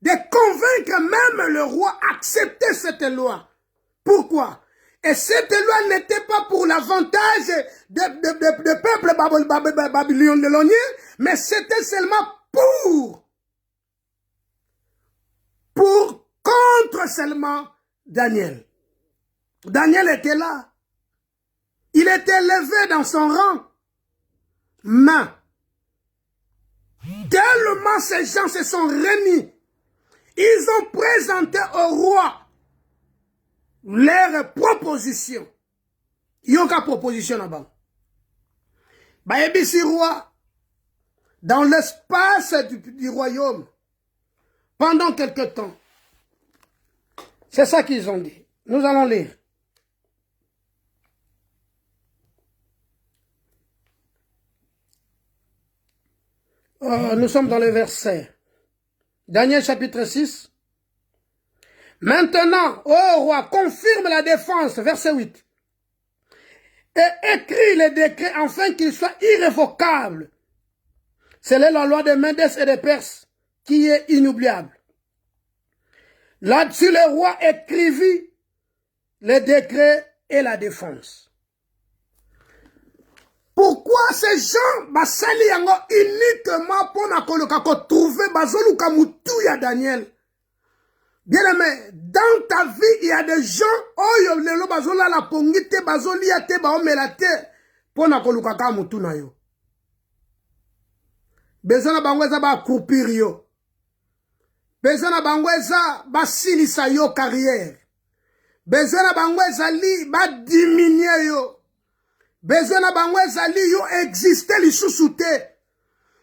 de convaincre même le roi d'accepter cette loi. Pourquoi? Et cette loi n'était pas pour l'avantage de peuple babylonien, mais c'était seulement pour contre seulement Daniel. Daniel était là. Il était élevé dans son rang. Mais, tellement ces gens se sont réunis, ils ont présenté au roi leurs propositions. Il y a une proposition là-bas. Baébissi roi, dans l'espace du royaume, pendant quelque temps, c'est ça qu'ils ont dit. Nous allons lire. Nous sommes dans le verset. Daniel chapitre 6. Maintenant, ô roi, confirme la défense, verset 8. Et écrit les décrets afin qu'ils soient irrévocables. C'est là la loi de Médès et de Perse qui est inoubliable. Là-dessus, le roi écrivit les décrets et la défense. Pourquoi ces gens basali yango uniquement pour trouver bazoluka mutuya Daniel? Bien aimé, dans ta vie, il y a des gens oyo lelo bazola la pongite bazolia te baomela te pona koluka ka mutu na yo. Bezana bangweza ba croupir yo. Bezana bangweza basilisa yo carrière. Bezana bangweza li ba diminuer yo. Besoin na bangweza li yo existe li sous te.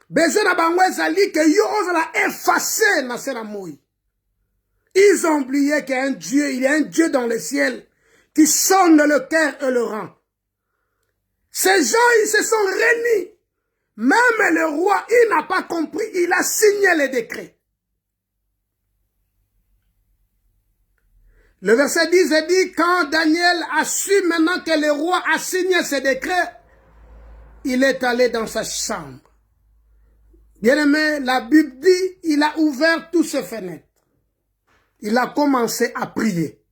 Besoin na bangweza li que yo osala effacer na sena moi. Ils ont oublié qu'il y a un Dieu, il y a un Dieu dans le ciel qui sonde le cœur et le rang. Ces gens, ils se sont réunis. Même le roi, il n'a pas compris, il a signé les décrets. Le verset 10 dit, quand Daniel a su maintenant que le roi a signé ses décrets, il est allé dans sa chambre. Bien aimé, la Bible dit, il a ouvert toutes ses fenêtres. Il a commencé à prier.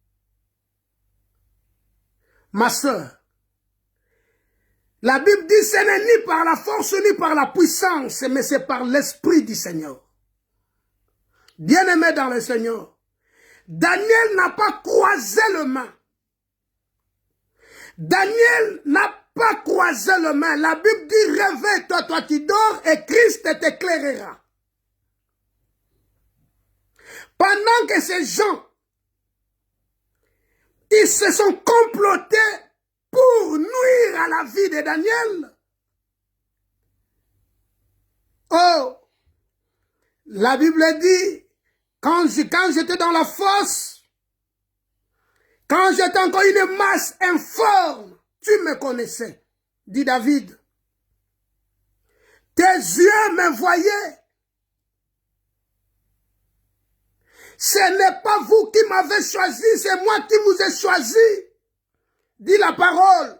Ma sœur, la Bible dit, ce n'est ni par la force ni par la puissance, mais c'est par l'Esprit du Seigneur. Bien aimé dans le Seigneur, Daniel n'a pas croisé le main. Daniel n'a pas croisé le main. La Bible dit, réveille-toi, toi qui dors, et Christ t'éclairera. Pendant que ces gens, ils se sont complotés pour nuire à la vie de Daniel. Oh, la Bible dit, quand j'étais dans la fosse, quand j'étais encore une masse informe, tu me connaissais, dit David. Tes yeux me voyaient. Ce n'est pas vous qui m'avez choisi, c'est moi qui vous ai choisi, dit la parole.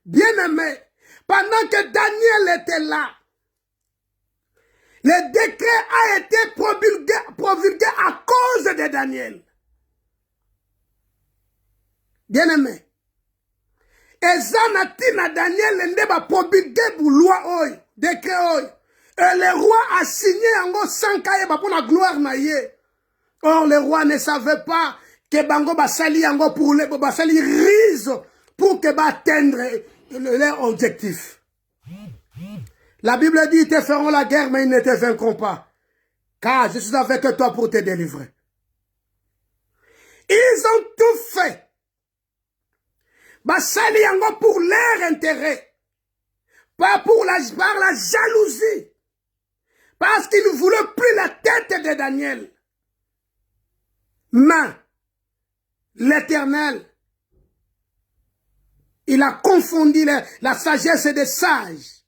Bien-aimé, pendant que Daniel était là, le décret a été promulgué à cause de Daniel. Bien-aimé, Ezanatina Daniel ndeba promulgué pour loi oy, décret oy. Et le roi a signé en sans cahier pour la gloire naïe. Or, le roi ne savait pas que Bango Basali Ango pour les Basali rise pour que atteindre leur objectif. La Bible dit, ils te feront la guerre, mais ils ne te vaincront pas. Car je suis avec toi pour te délivrer. Ils ont tout fait. Basali Ango pour leur intérêt. Pas par la jalousie. Parce qu'ils ne voulaient plus la tête de Daniel. Mais l'Éternel, il a confondu la sagesse des sages.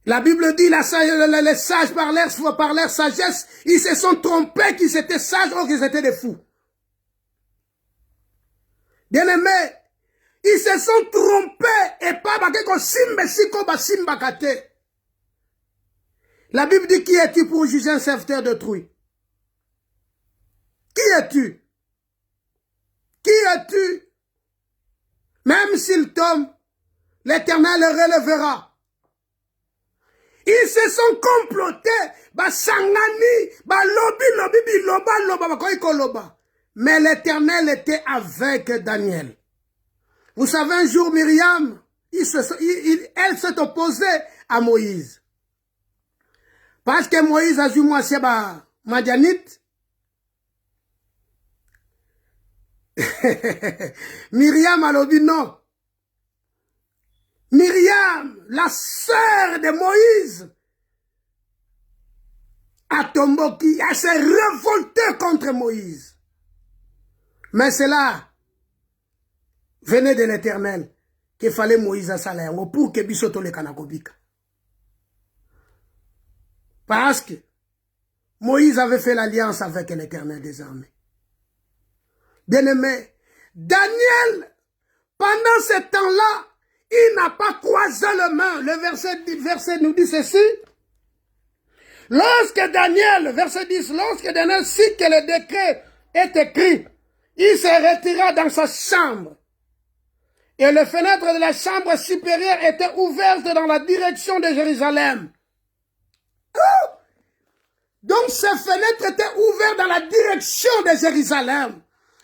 La Bible dit, les sages par leur sagesse, ils se sont trompés qu'ils étaient sages ou qu'ils étaient des fous. Bien-aimés, ils se sont trompés et pas simba kate. La Bible dit, qui es-tu pour juger un serviteur d'autrui? Qui es-tu? Qui es-tu? Même s'il tombe, l'Éternel le relèvera. Ils se sont complotés, mais l'Éternel était avec Daniel. Vous savez, un jour, Myriam, elle s'est opposée à Moïse. Parce que Moïse a dit, moi, c'est Madianite. Myriam a dit non. Myriam, la sœur de Moïse, elle s'est révoltée contre Moïse. Mais cela venait de l'Éternel qu'il fallait Moïse à salaire pour que bisoto le kanakobika. Parce que Moïse avait fait l'alliance avec l'Éternel des armées. Bien-aimé, Daniel, pendant ce temps-là, il n'a pas croisé les mains. Le verset nous dit ceci. Lorsque Daniel, verset 10, lorsque Daniel sut que le décret est écrit, il se retira dans sa chambre. Et les fenêtres de la chambre supérieure étaient ouvertes dans la direction de Jérusalem. Donc ces fenêtres étaient ouvertes dans la direction de Jérusalem.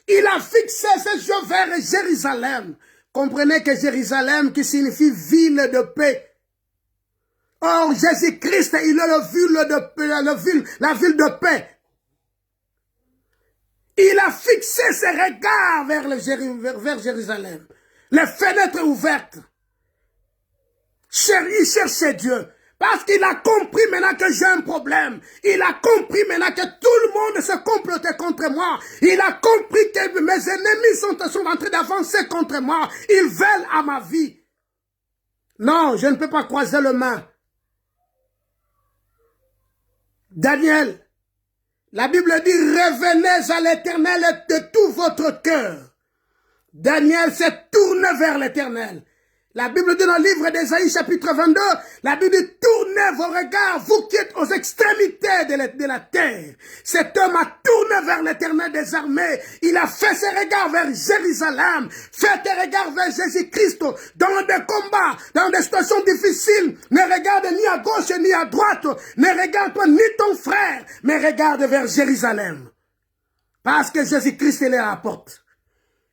Il a fixé ses yeux vers Jérusalem. Comprenez que Jérusalem qui signifie ville de paix. Or, Jésus-Christ, il est la ville de paix. Il a fixé ses regards vers Jérusalem. Les fenêtres ouvertes. Il cherchait Dieu. Parce qu'il a compris maintenant que j'ai un problème. Il a compris maintenant que tout le monde se complotait contre moi. Il a compris que mes ennemis sont en train d'avancer contre moi. Ils veulent à ma vie. Non, je ne peux pas croiser les mains. Daniel, la Bible dit, revenez à l'Éternel de tout votre cœur. Daniel s'est tourné vers l'Éternel. La Bible dit dans le livre d'Ésaïe chapitre 22, la Bible dit, tournez vos regards, vous qui êtes aux extrémités de la terre. Cet homme a tourné vers l'Éternel des armées. Il a fait ses regards vers Jérusalem. Fait tes regards vers Jésus-Christ. Dans des combats, dans des situations difficiles, ne regarde ni à gauche ni à droite. Ne regarde pas ni ton frère, mais regarde vers Jérusalem. Parce que Jésus-Christ, il est à la porte.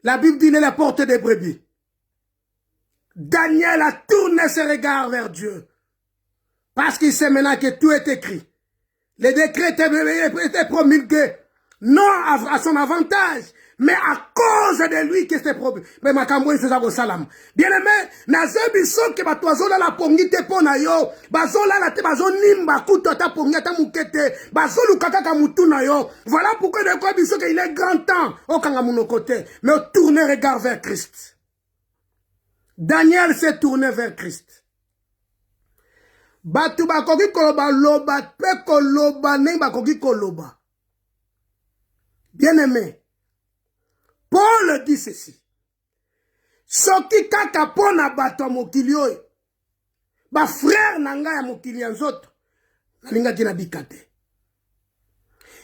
La Bible dit, il est la porte des brebis. Daniel a tourné ses regards vers Dieu. Parce qu'il sait maintenant que tout est écrit. Les décrets étaient promulgués. Non à son avantage, mais à cause de lui qui était promulgué. Mais ma camouille, c'est ça vos salam. Bien aimé, nazebiso que batoazola la pongite pona yo, bazola la te bazon nimba kuto ta pongita mukete, bazolu kaka mutu na yo. Voilà pourquoi de quoi biso qu'il est grand temps au kangamuno côté, mais tournez regard vers Christ. Daniel s'est tourné vers Christ. Batu bakoki koloba loba, pe koloba ne bakoki koloba. Bien-aimé, Paul dit ceci. Soki kaka pona bato mokili oyo, ba frère nanga ya mokili nzoto, nalinga kina bikate.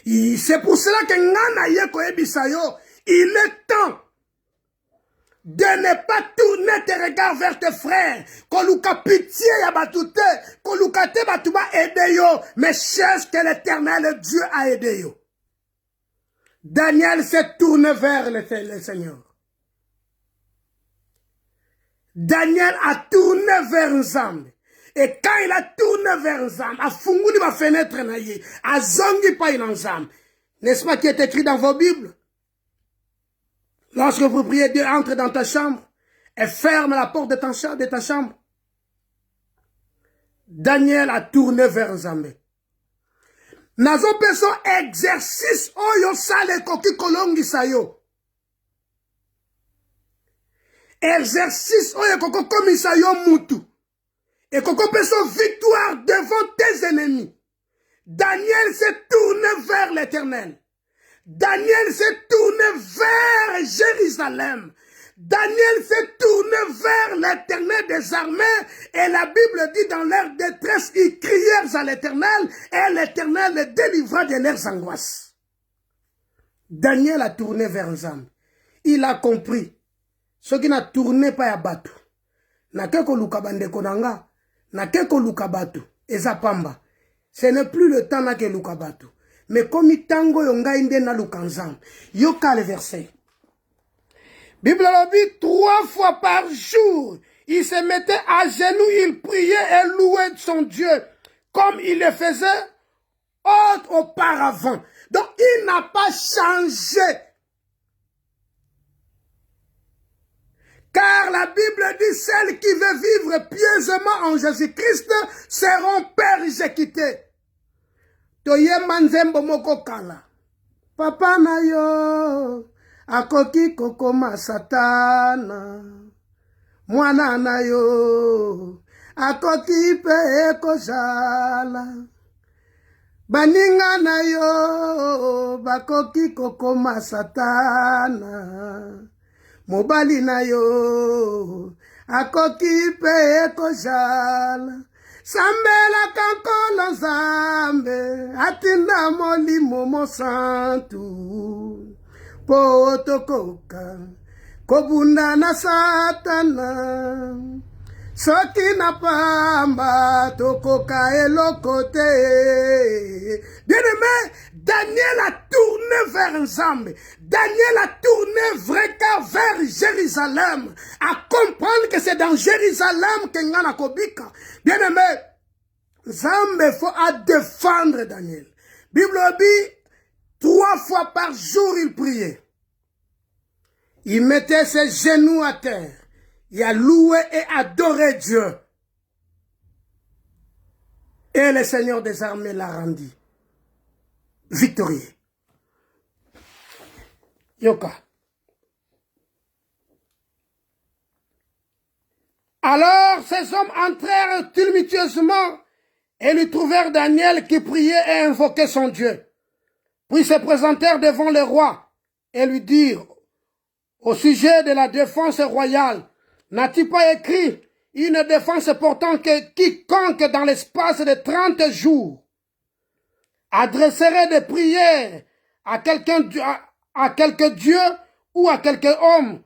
C'est pour cela que ngana yeko ebisa yo, il est temps de ne pas tourner tes regards vers tes frères. Koluka pitié ya batute, koluka te batuba aide yo, mais cherche que l'Éternel Dieu a aidé yo. Daniel s'est tourné vers le Seigneur. Daniel a tourné vers Nzambe. Et quand il a tourné vers Nzambe, a funguli ba fenêtre na ye, a zongi pa Nzambe. N'est-ce pas qui est écrit dans vos Bibles? Lorsque vous priez, Dieu entre dans ta chambre et ferme la porte de ta chambre. Daniel a tourné vers Nzambe. Nazo peso exercice oyo sale koki kolongi sayo. Exercice oyo koko komisa yo mutu. Et koko peso victoire devant tes ennemis. Daniel s'est tourné vers l'Éternel. Daniel s'est tourné vers Jérusalem. Daniel s'est tourné vers l'Éternel des armées. Et la Bible dit dans leur détresse, ils crièrent à l'Éternel. Et l'Éternel les délivra de leurs angoisses. Daniel a tourné vers Nzambe. Il a compris. Ce qui n'a tourné pas à Batu. Na keko luka bande konanga. Na keko luka Batu. Eza pamba. Ce n'est plus le temps na ke luka Batu. Mais comme tango yonga inde na lukanzam. Yoka le verset. Bible dit 3 fois par jour, il se mettait à genoux, il priait et louait son Dieu, comme il le faisait auparavant. Donc, il n'a pas changé. Car la Bible dit, celles qui veulent vivre pieusement en Jésus-Christ seront persécutées. Toye manzembo moko kala. Papa na yo, akoki kokoma satana. Mwana na yo, akoki pe ekozala. Baninga na yo, bakoki kokoma satana. Mobali na yo, akoki pe ekozala. Sambela kankolo zambe, atinda molimo mosantu. Po otokoka, kobunda na satana. Soki na pamba, tokoka elokote. Bien-aimé, Daniel a tourné vers Nzambe. Daniel a tourné vers Jérusalem. À comprendre que c'est dans Jérusalem que Ngana Kobika. Bien-aimé, Nzambe faut à défendre Daniel. Bible dit, 3 fois par jour il priait. Il mettait ses genoux à terre. Il a loué et adoré Dieu. Et le Seigneur des armées l'a rendu victorieux. Yoka. Alors ces hommes entrèrent tumultueusement et lui trouvèrent Daniel qui priait et invoquait son Dieu. Puis se présentèrent devant le roi et lui dirent au sujet de la défense royale, n'as-tu pas écrit une défense portant que quiconque dans l'espace de 30 jours adresserait des prières à quelque Dieu ou à quelque homme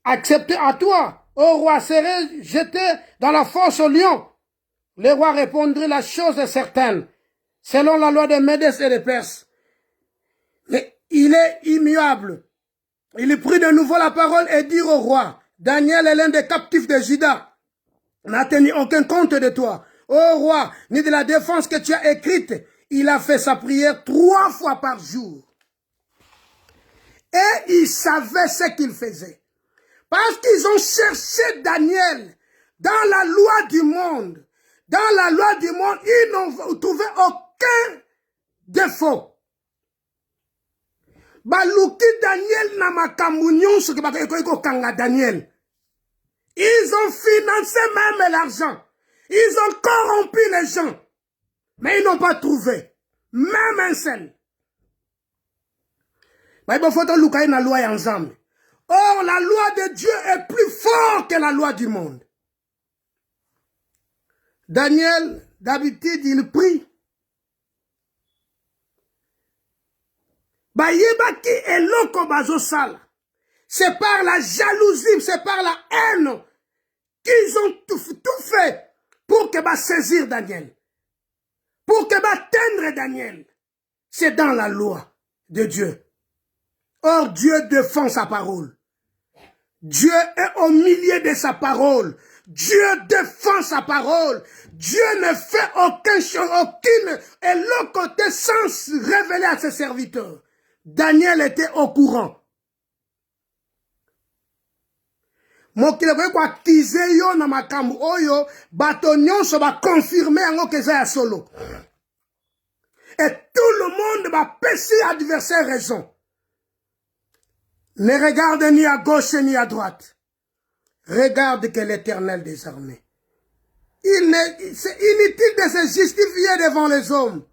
accepté à toi, au roi serait jeté dans la fosse au lion. Le roi répondrait la chose est certaine, selon la loi des Médès et des Perses. Mais il est immuable. Il prit de nouveau la parole et dit au roi, Daniel est l'un des captifs de Juda, n'a tenu aucun compte de toi, ô roi, ni de la défense que tu as écrite. Il a fait sa prière 3 fois par jour. Et il savait ce qu'il faisait. Parce qu'ils ont cherché Daniel dans la loi du monde. Dans la loi du monde, ils n'ont trouvé aucun défaut. Baluki Daniel na makambu nyonso ke bakoki kanga Daniel. Ils ont financé même l'argent. Ils ont corrompu les gens. Mais ils n'ont pas trouvé. Même un seul. Il faut que la loi ensemble. Or, la loi de Dieu est plus forte que la loi du monde. Daniel, d'habitude, il prie. C'est par la jalousie, c'est par la haine qu'ils ont tout fait pour que saisir Daniel. Pour que atteindre Daniel. C'est dans la loi de Dieu. Or, Dieu défend sa parole. Dieu est au milieu de sa parole. Dieu défend sa parole. Dieu ne fait aucune éloquence sans révéler à ses serviteurs. Daniel était au courant. Mokile kwa kize yo na makambu oyo bato nyonso ba confirmer yango keza ya solo. Et tout le monde va pécher adversaire raison. Ne regarde ni à gauche ni à droite. Regarde que l'Éternel des armées. C'est inutile de se justifier devant les hommes.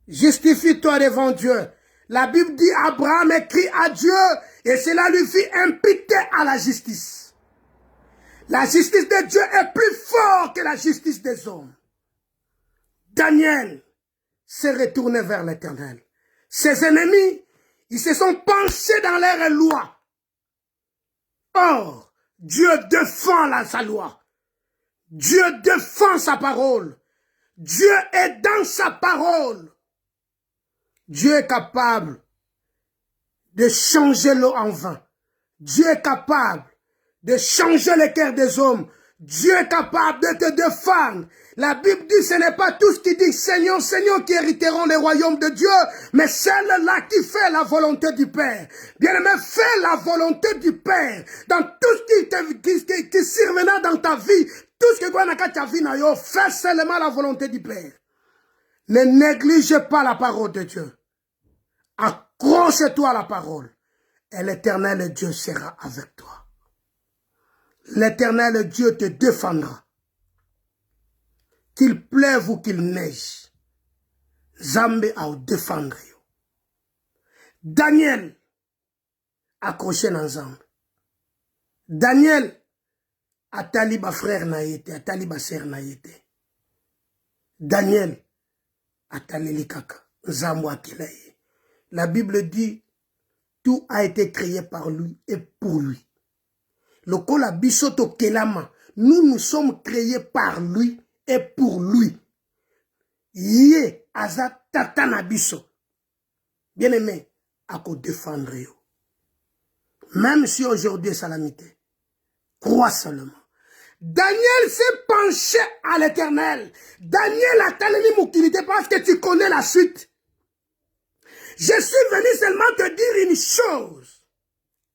Justifie-toi devant Dieu. La Bible dit Abraham écrit à Dieu et cela lui fit imputer à la justice. La justice de Dieu est plus forte que la justice des hommes. Daniel s'est retourné vers l'Éternel. Ses ennemis, ils se sont penchés dans leur loi. Or, Dieu défend sa loi. Dieu défend sa parole. Dieu est dans sa parole. Dieu est capable de changer l'eau en vin, Dieu est capable de changer le cœur des hommes. Dieu est capable de te défendre. La Bible dit, ce n'est pas tous qui disent Seigneur, Seigneur qui hériteront le royaume de Dieu, mais celle-là qui fait la volonté du Père. Bien-aimé, fais la volonté du Père. Dans tout ce qui survenant dans ta vie, tout ce que tu as vu, fais seulement la volonté du Père. Ne néglige pas la parole de Dieu. Accroche-toi à la parole. Et l'Éternel Dieu sera avec toi. L'Éternel Dieu te défendra. Qu'il pleuve ou qu'il neige, Zambé a défendre. Daniel, accroché dans Zambé. Daniel, a taliba frère naïté, a taliba sœur naïté. Daniel, a talili kaka, Zambo akilaye. La Bible dit, tout a été créé par lui et pour lui. Lokola bisoto kelama, nous sommes créés par lui et pour lui. Yé aza tatana biso. Bien aimé, à ko défendre yo. Même si aujourd'hui c'est calamité, crois seulement. Daniel s'est penché à l'Éternel. Daniel a tellement d'utilité parce que tu connais la suite. Je suis venu seulement te dire une chose.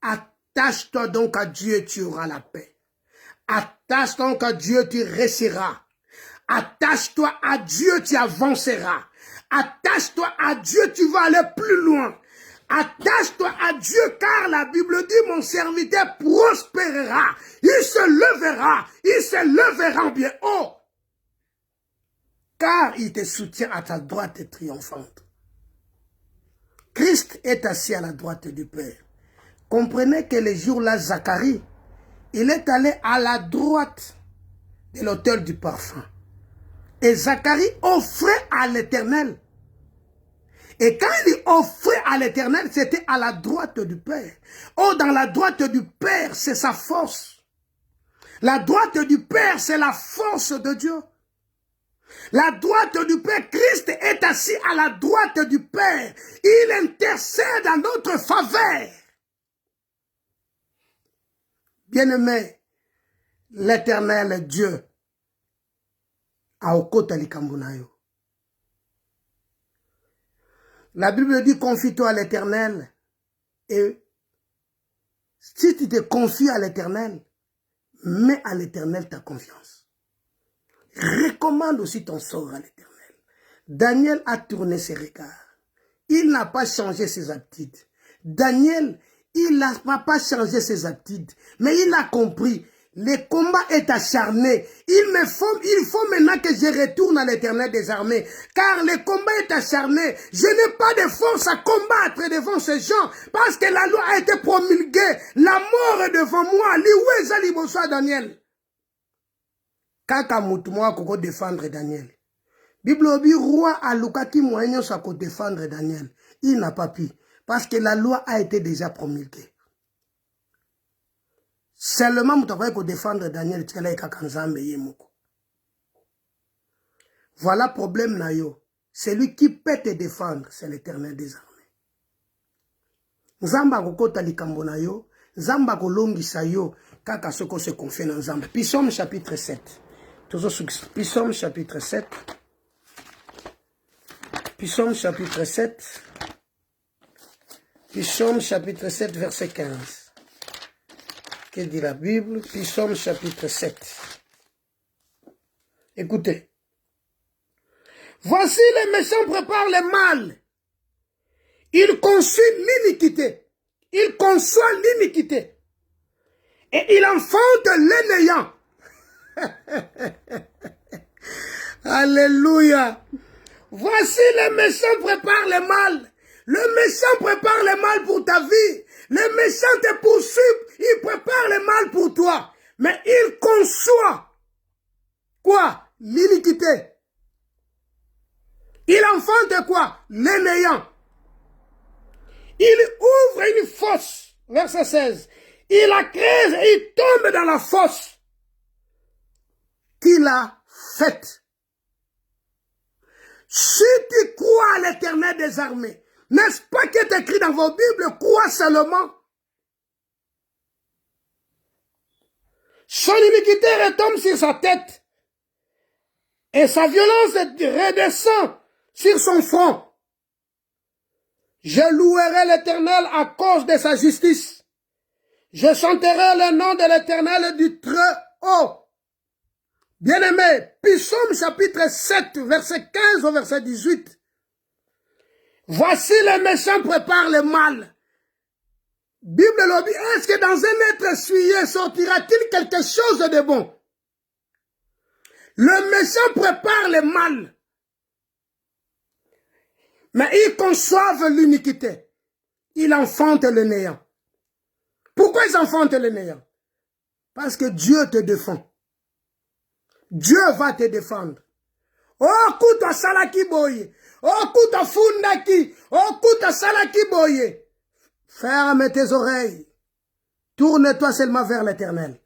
Attache-toi donc à Dieu, tu auras la paix. Attache-toi donc à Dieu, tu réussiras. Attache-toi à Dieu, tu avanceras. Attache-toi à Dieu, tu vas aller plus loin. Attache-toi à Dieu, car la Bible dit, mon serviteur prospérera. Il se lèvera bien haut. Car il te soutient à ta droite triomphante. Christ est assis à la droite du Père. Comprenez que le jour-là, Zacharie, il est allé à la droite de l'autel du parfum. Et Zacharie offrait à l'Éternel. Et quand il offrait à l'Éternel, c'était à la droite du Père. Oh, dans la droite du Père, c'est sa force. La droite du Père, c'est la force de Dieu. La droite du Père, Christ est assis à la droite du Père. Il intercède en notre faveur. Bien-aimé, l'Éternel Dieu a okota likambo na yo. La Bible dit, confie-toi à l'Éternel. Et si tu te confies à l'Éternel, mets à l'Éternel ta confiance. Recommande aussi ton sort à l'Éternel. Daniel a tourné ses regards. Il n'a pas changé ses aptitudes. Daniel, il n'a pas changé ses aptitudes. Mais il a compris. Le combat est acharné. Il faut maintenant que je retourne à l'Éternel des armées. Car le combat est acharné. Je n'ai pas de force à combattre devant ces gens. Parce que la loi a été promulguée. La mort est devant moi. Lioué Zali Bonsoir Daniel. Kaka Moutouma koko défendre Daniel. Bible obi roi a Lukaki moyen sa ko défendre Daniel. Il n'a pas pu. Parce que la loi a été déjà promulguée. Seulement, vous devez défendre Daniel. Voilà le problème, Nayo. Celui qui peut te défendre, c'est l'Éternel des armées. Zamba kokota likambo na yo, Zamba kolongisa yo, kaka soko se confie dans Zamba. Psaume chapitre 7. Psaume chapitre 7. Psaume chapitre 7. Psaume chapitre 7, verset 15. Que dit la Bible? Psaume chapitre 7. Écoutez. Voici les méchants préparent le mal. Ils conçoivent l'iniquité. Ils conçoivent l'iniquité. Et ils enfantent les néants. Alléluia. Voici les méchants préparent le mal. Le méchant prépare le mal pour ta vie. Le méchant te poursuit. Il prépare le mal pour toi. Mais il conçoit quoi? L'iniquité. Il enfante quoi? Les néants. Il ouvre une fosse. Verset 16. Il la creuse et il tombe dans la fosse qu'il a faite. Si tu crois à l'Éternel des armées, n'est-ce pas qu'il est écrit dans vos Bibles, crois seulement? Son iniquité retombe sur sa tête et sa violence redescend sur son front. Je louerai l'Éternel à cause de sa justice. Je chanterai le nom de l'Éternel du Très-Haut. Bien-aimé, Psaume chapitre 7, verset 15 au verset 18. Voici les méchants préparent le mal. Bible lobby, est-ce que dans un être essuyé sortira-t-il quelque chose de bon? Le méchant prépare le mal. Mais ils conçoivent l'iniquité. Ils enfantent le néant. Pourquoi ils enfantent le néant? Parce que Dieu te défend. Dieu va te défendre. Oh, kuta salaki boye. Oh, kuta fundaki. Oh, kuta salaki boye. Ferme tes oreilles. Tourne-toi seulement vers l'Éternel.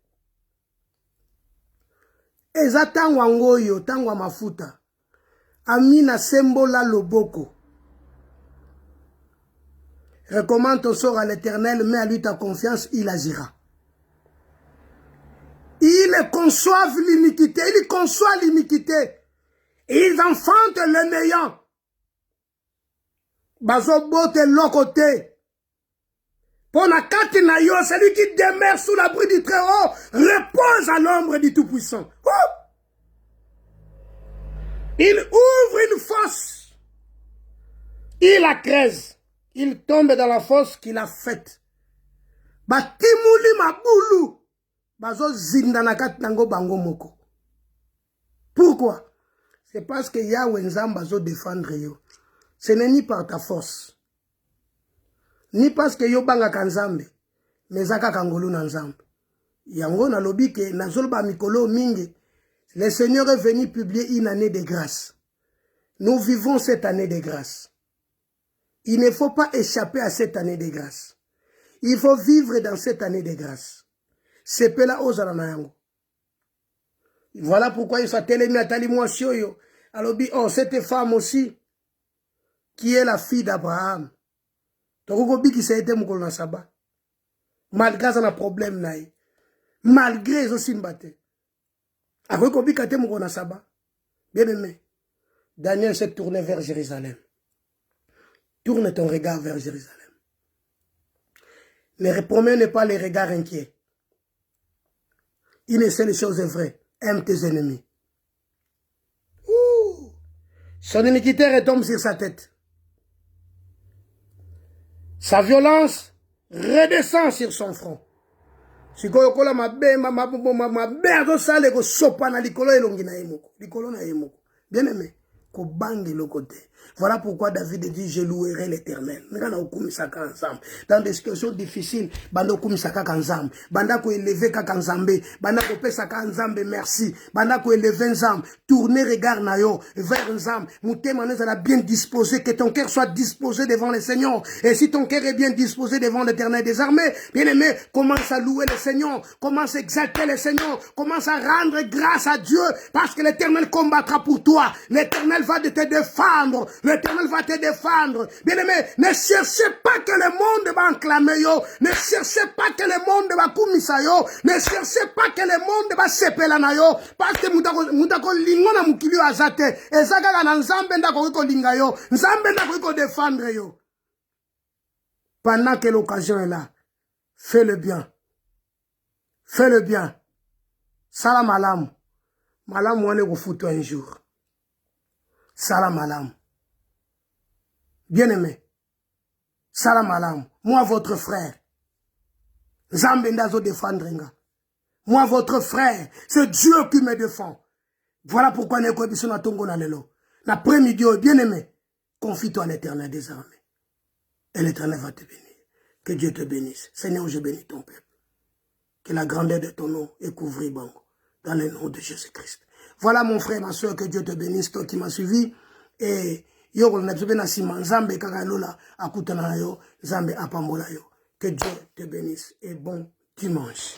Eza tangwa ngoyo, tangwa mafuta. Amina sembola loboko. Recommande ton sort à l'Éternel, mets à lui ta confiance, il agira. Ils conçoivent l'iniquité, ils conçoivent l'iniquité. Ils enfantent le néant. Bazo bote l'okote. Ponakati na yo, celui qui demeure sous l'abri du Très-Haut, repose à l'ombre du Tout-Puissant. Oh! Il ouvre une fosse. Il la creuse. Il tombe dans la fosse qu'il a faite. Batimuli maboulou. Bazo zindanakat nango bango moko. Pourquoi? C'est parce que Yahweh Nzam bazo défendre yo. Ce n'est ni par ta force. Ni parce que yo banga kanzambe. Mais zaka kangolo na nzambe. Yango na lobi ke nazolba mikolo mingi. Le Seigneur est venu publier une année de grâce. Nous vivons cette année de grâce. Il ne faut pas échapper à cette année de grâce. Il faut vivre dans cette année de grâce. C'est pela ozala na yango. Voilà pourquoi il s'attelle Nathalie Moissioyo. Alors, oh, cette femme aussi, qui est la fille d'Abraham. Tokobi qui s'est été mokolo na saba. Malgré son problème naï. Malgré son simbate. Après kobi kate mokolo na saba. Bien aimé. Daniel s'est tourné vers Jérusalem. Tourne ton regard vers Jérusalem. Ne promène pas les regards inquiets. Une seule chose est vraie. Aime tes ennemis. Ouh. Son iniquité retombe sur sa tête. Sa violence redescend sur son front. Si koyokola mabe azosala ko sopa na likolo elongi na yemoko. Likolo na yemoko. Bien aimé. Ko bangi le côté. Voilà pourquoi David dit je louerai l'Éternel. Dans des situations difficiles, banda kumisaka kanzam, banda ko élever ka kanzambe, banda ko pesa kanzambe merci, banda ko élever nzam, tourner regard na yo vers nzam, mutema nezala bien disposé, que ton cœur soit disposé devant le Seigneur. Et si ton cœur est bien disposé devant l'Éternel des armées, bien-aimé, commence à louer le Seigneur, commence à exalter le Seigneur, commence à rendre grâce à Dieu parce que l'Éternel combattra pour toi. L'Éternel va te défendre. L'Éternel va te défendre. Bien-aimé, ne cherchez pas que le monde va enclamer yo. Ne cherchez pas que le monde va kumisa yo. Ne cherchez pas que le monde va sepela na yo. Parce que mutako lingo na mukili azate. Ezaka na nzambe ndako ko linga yo. Nzambe ndako ko défendre yo. Pendant que l'occasion est là, fais le bien. Fais le bien. Salam alam. Malam wane ko foutu un jour. Salam alam. Bien-aimé, salam alam. Moi, votre frère, Nzambe ndazo défendringa. Moi, votre frère, c'est Dieu qui me défend. Voilà pourquoi nous sommes à Tongo Nalelo. L'après-midi, bien-aimé, confie-toi à l'Éternel des armées. Et l'Éternel va te bénir. Que Dieu te bénisse. Seigneur, je bénis ton peuple. Que la grandeur de ton nom est couvrie, bango, dans le nom de Jésus-Christ. Voilà mon frère, ma soeur, que Dieu te bénisse, toi qui m'as suivi. Et yo na tubena sima nzambe kaka lola akutana yo nzambe apambola yo. Que Dieu te bénisse et bon dimanche.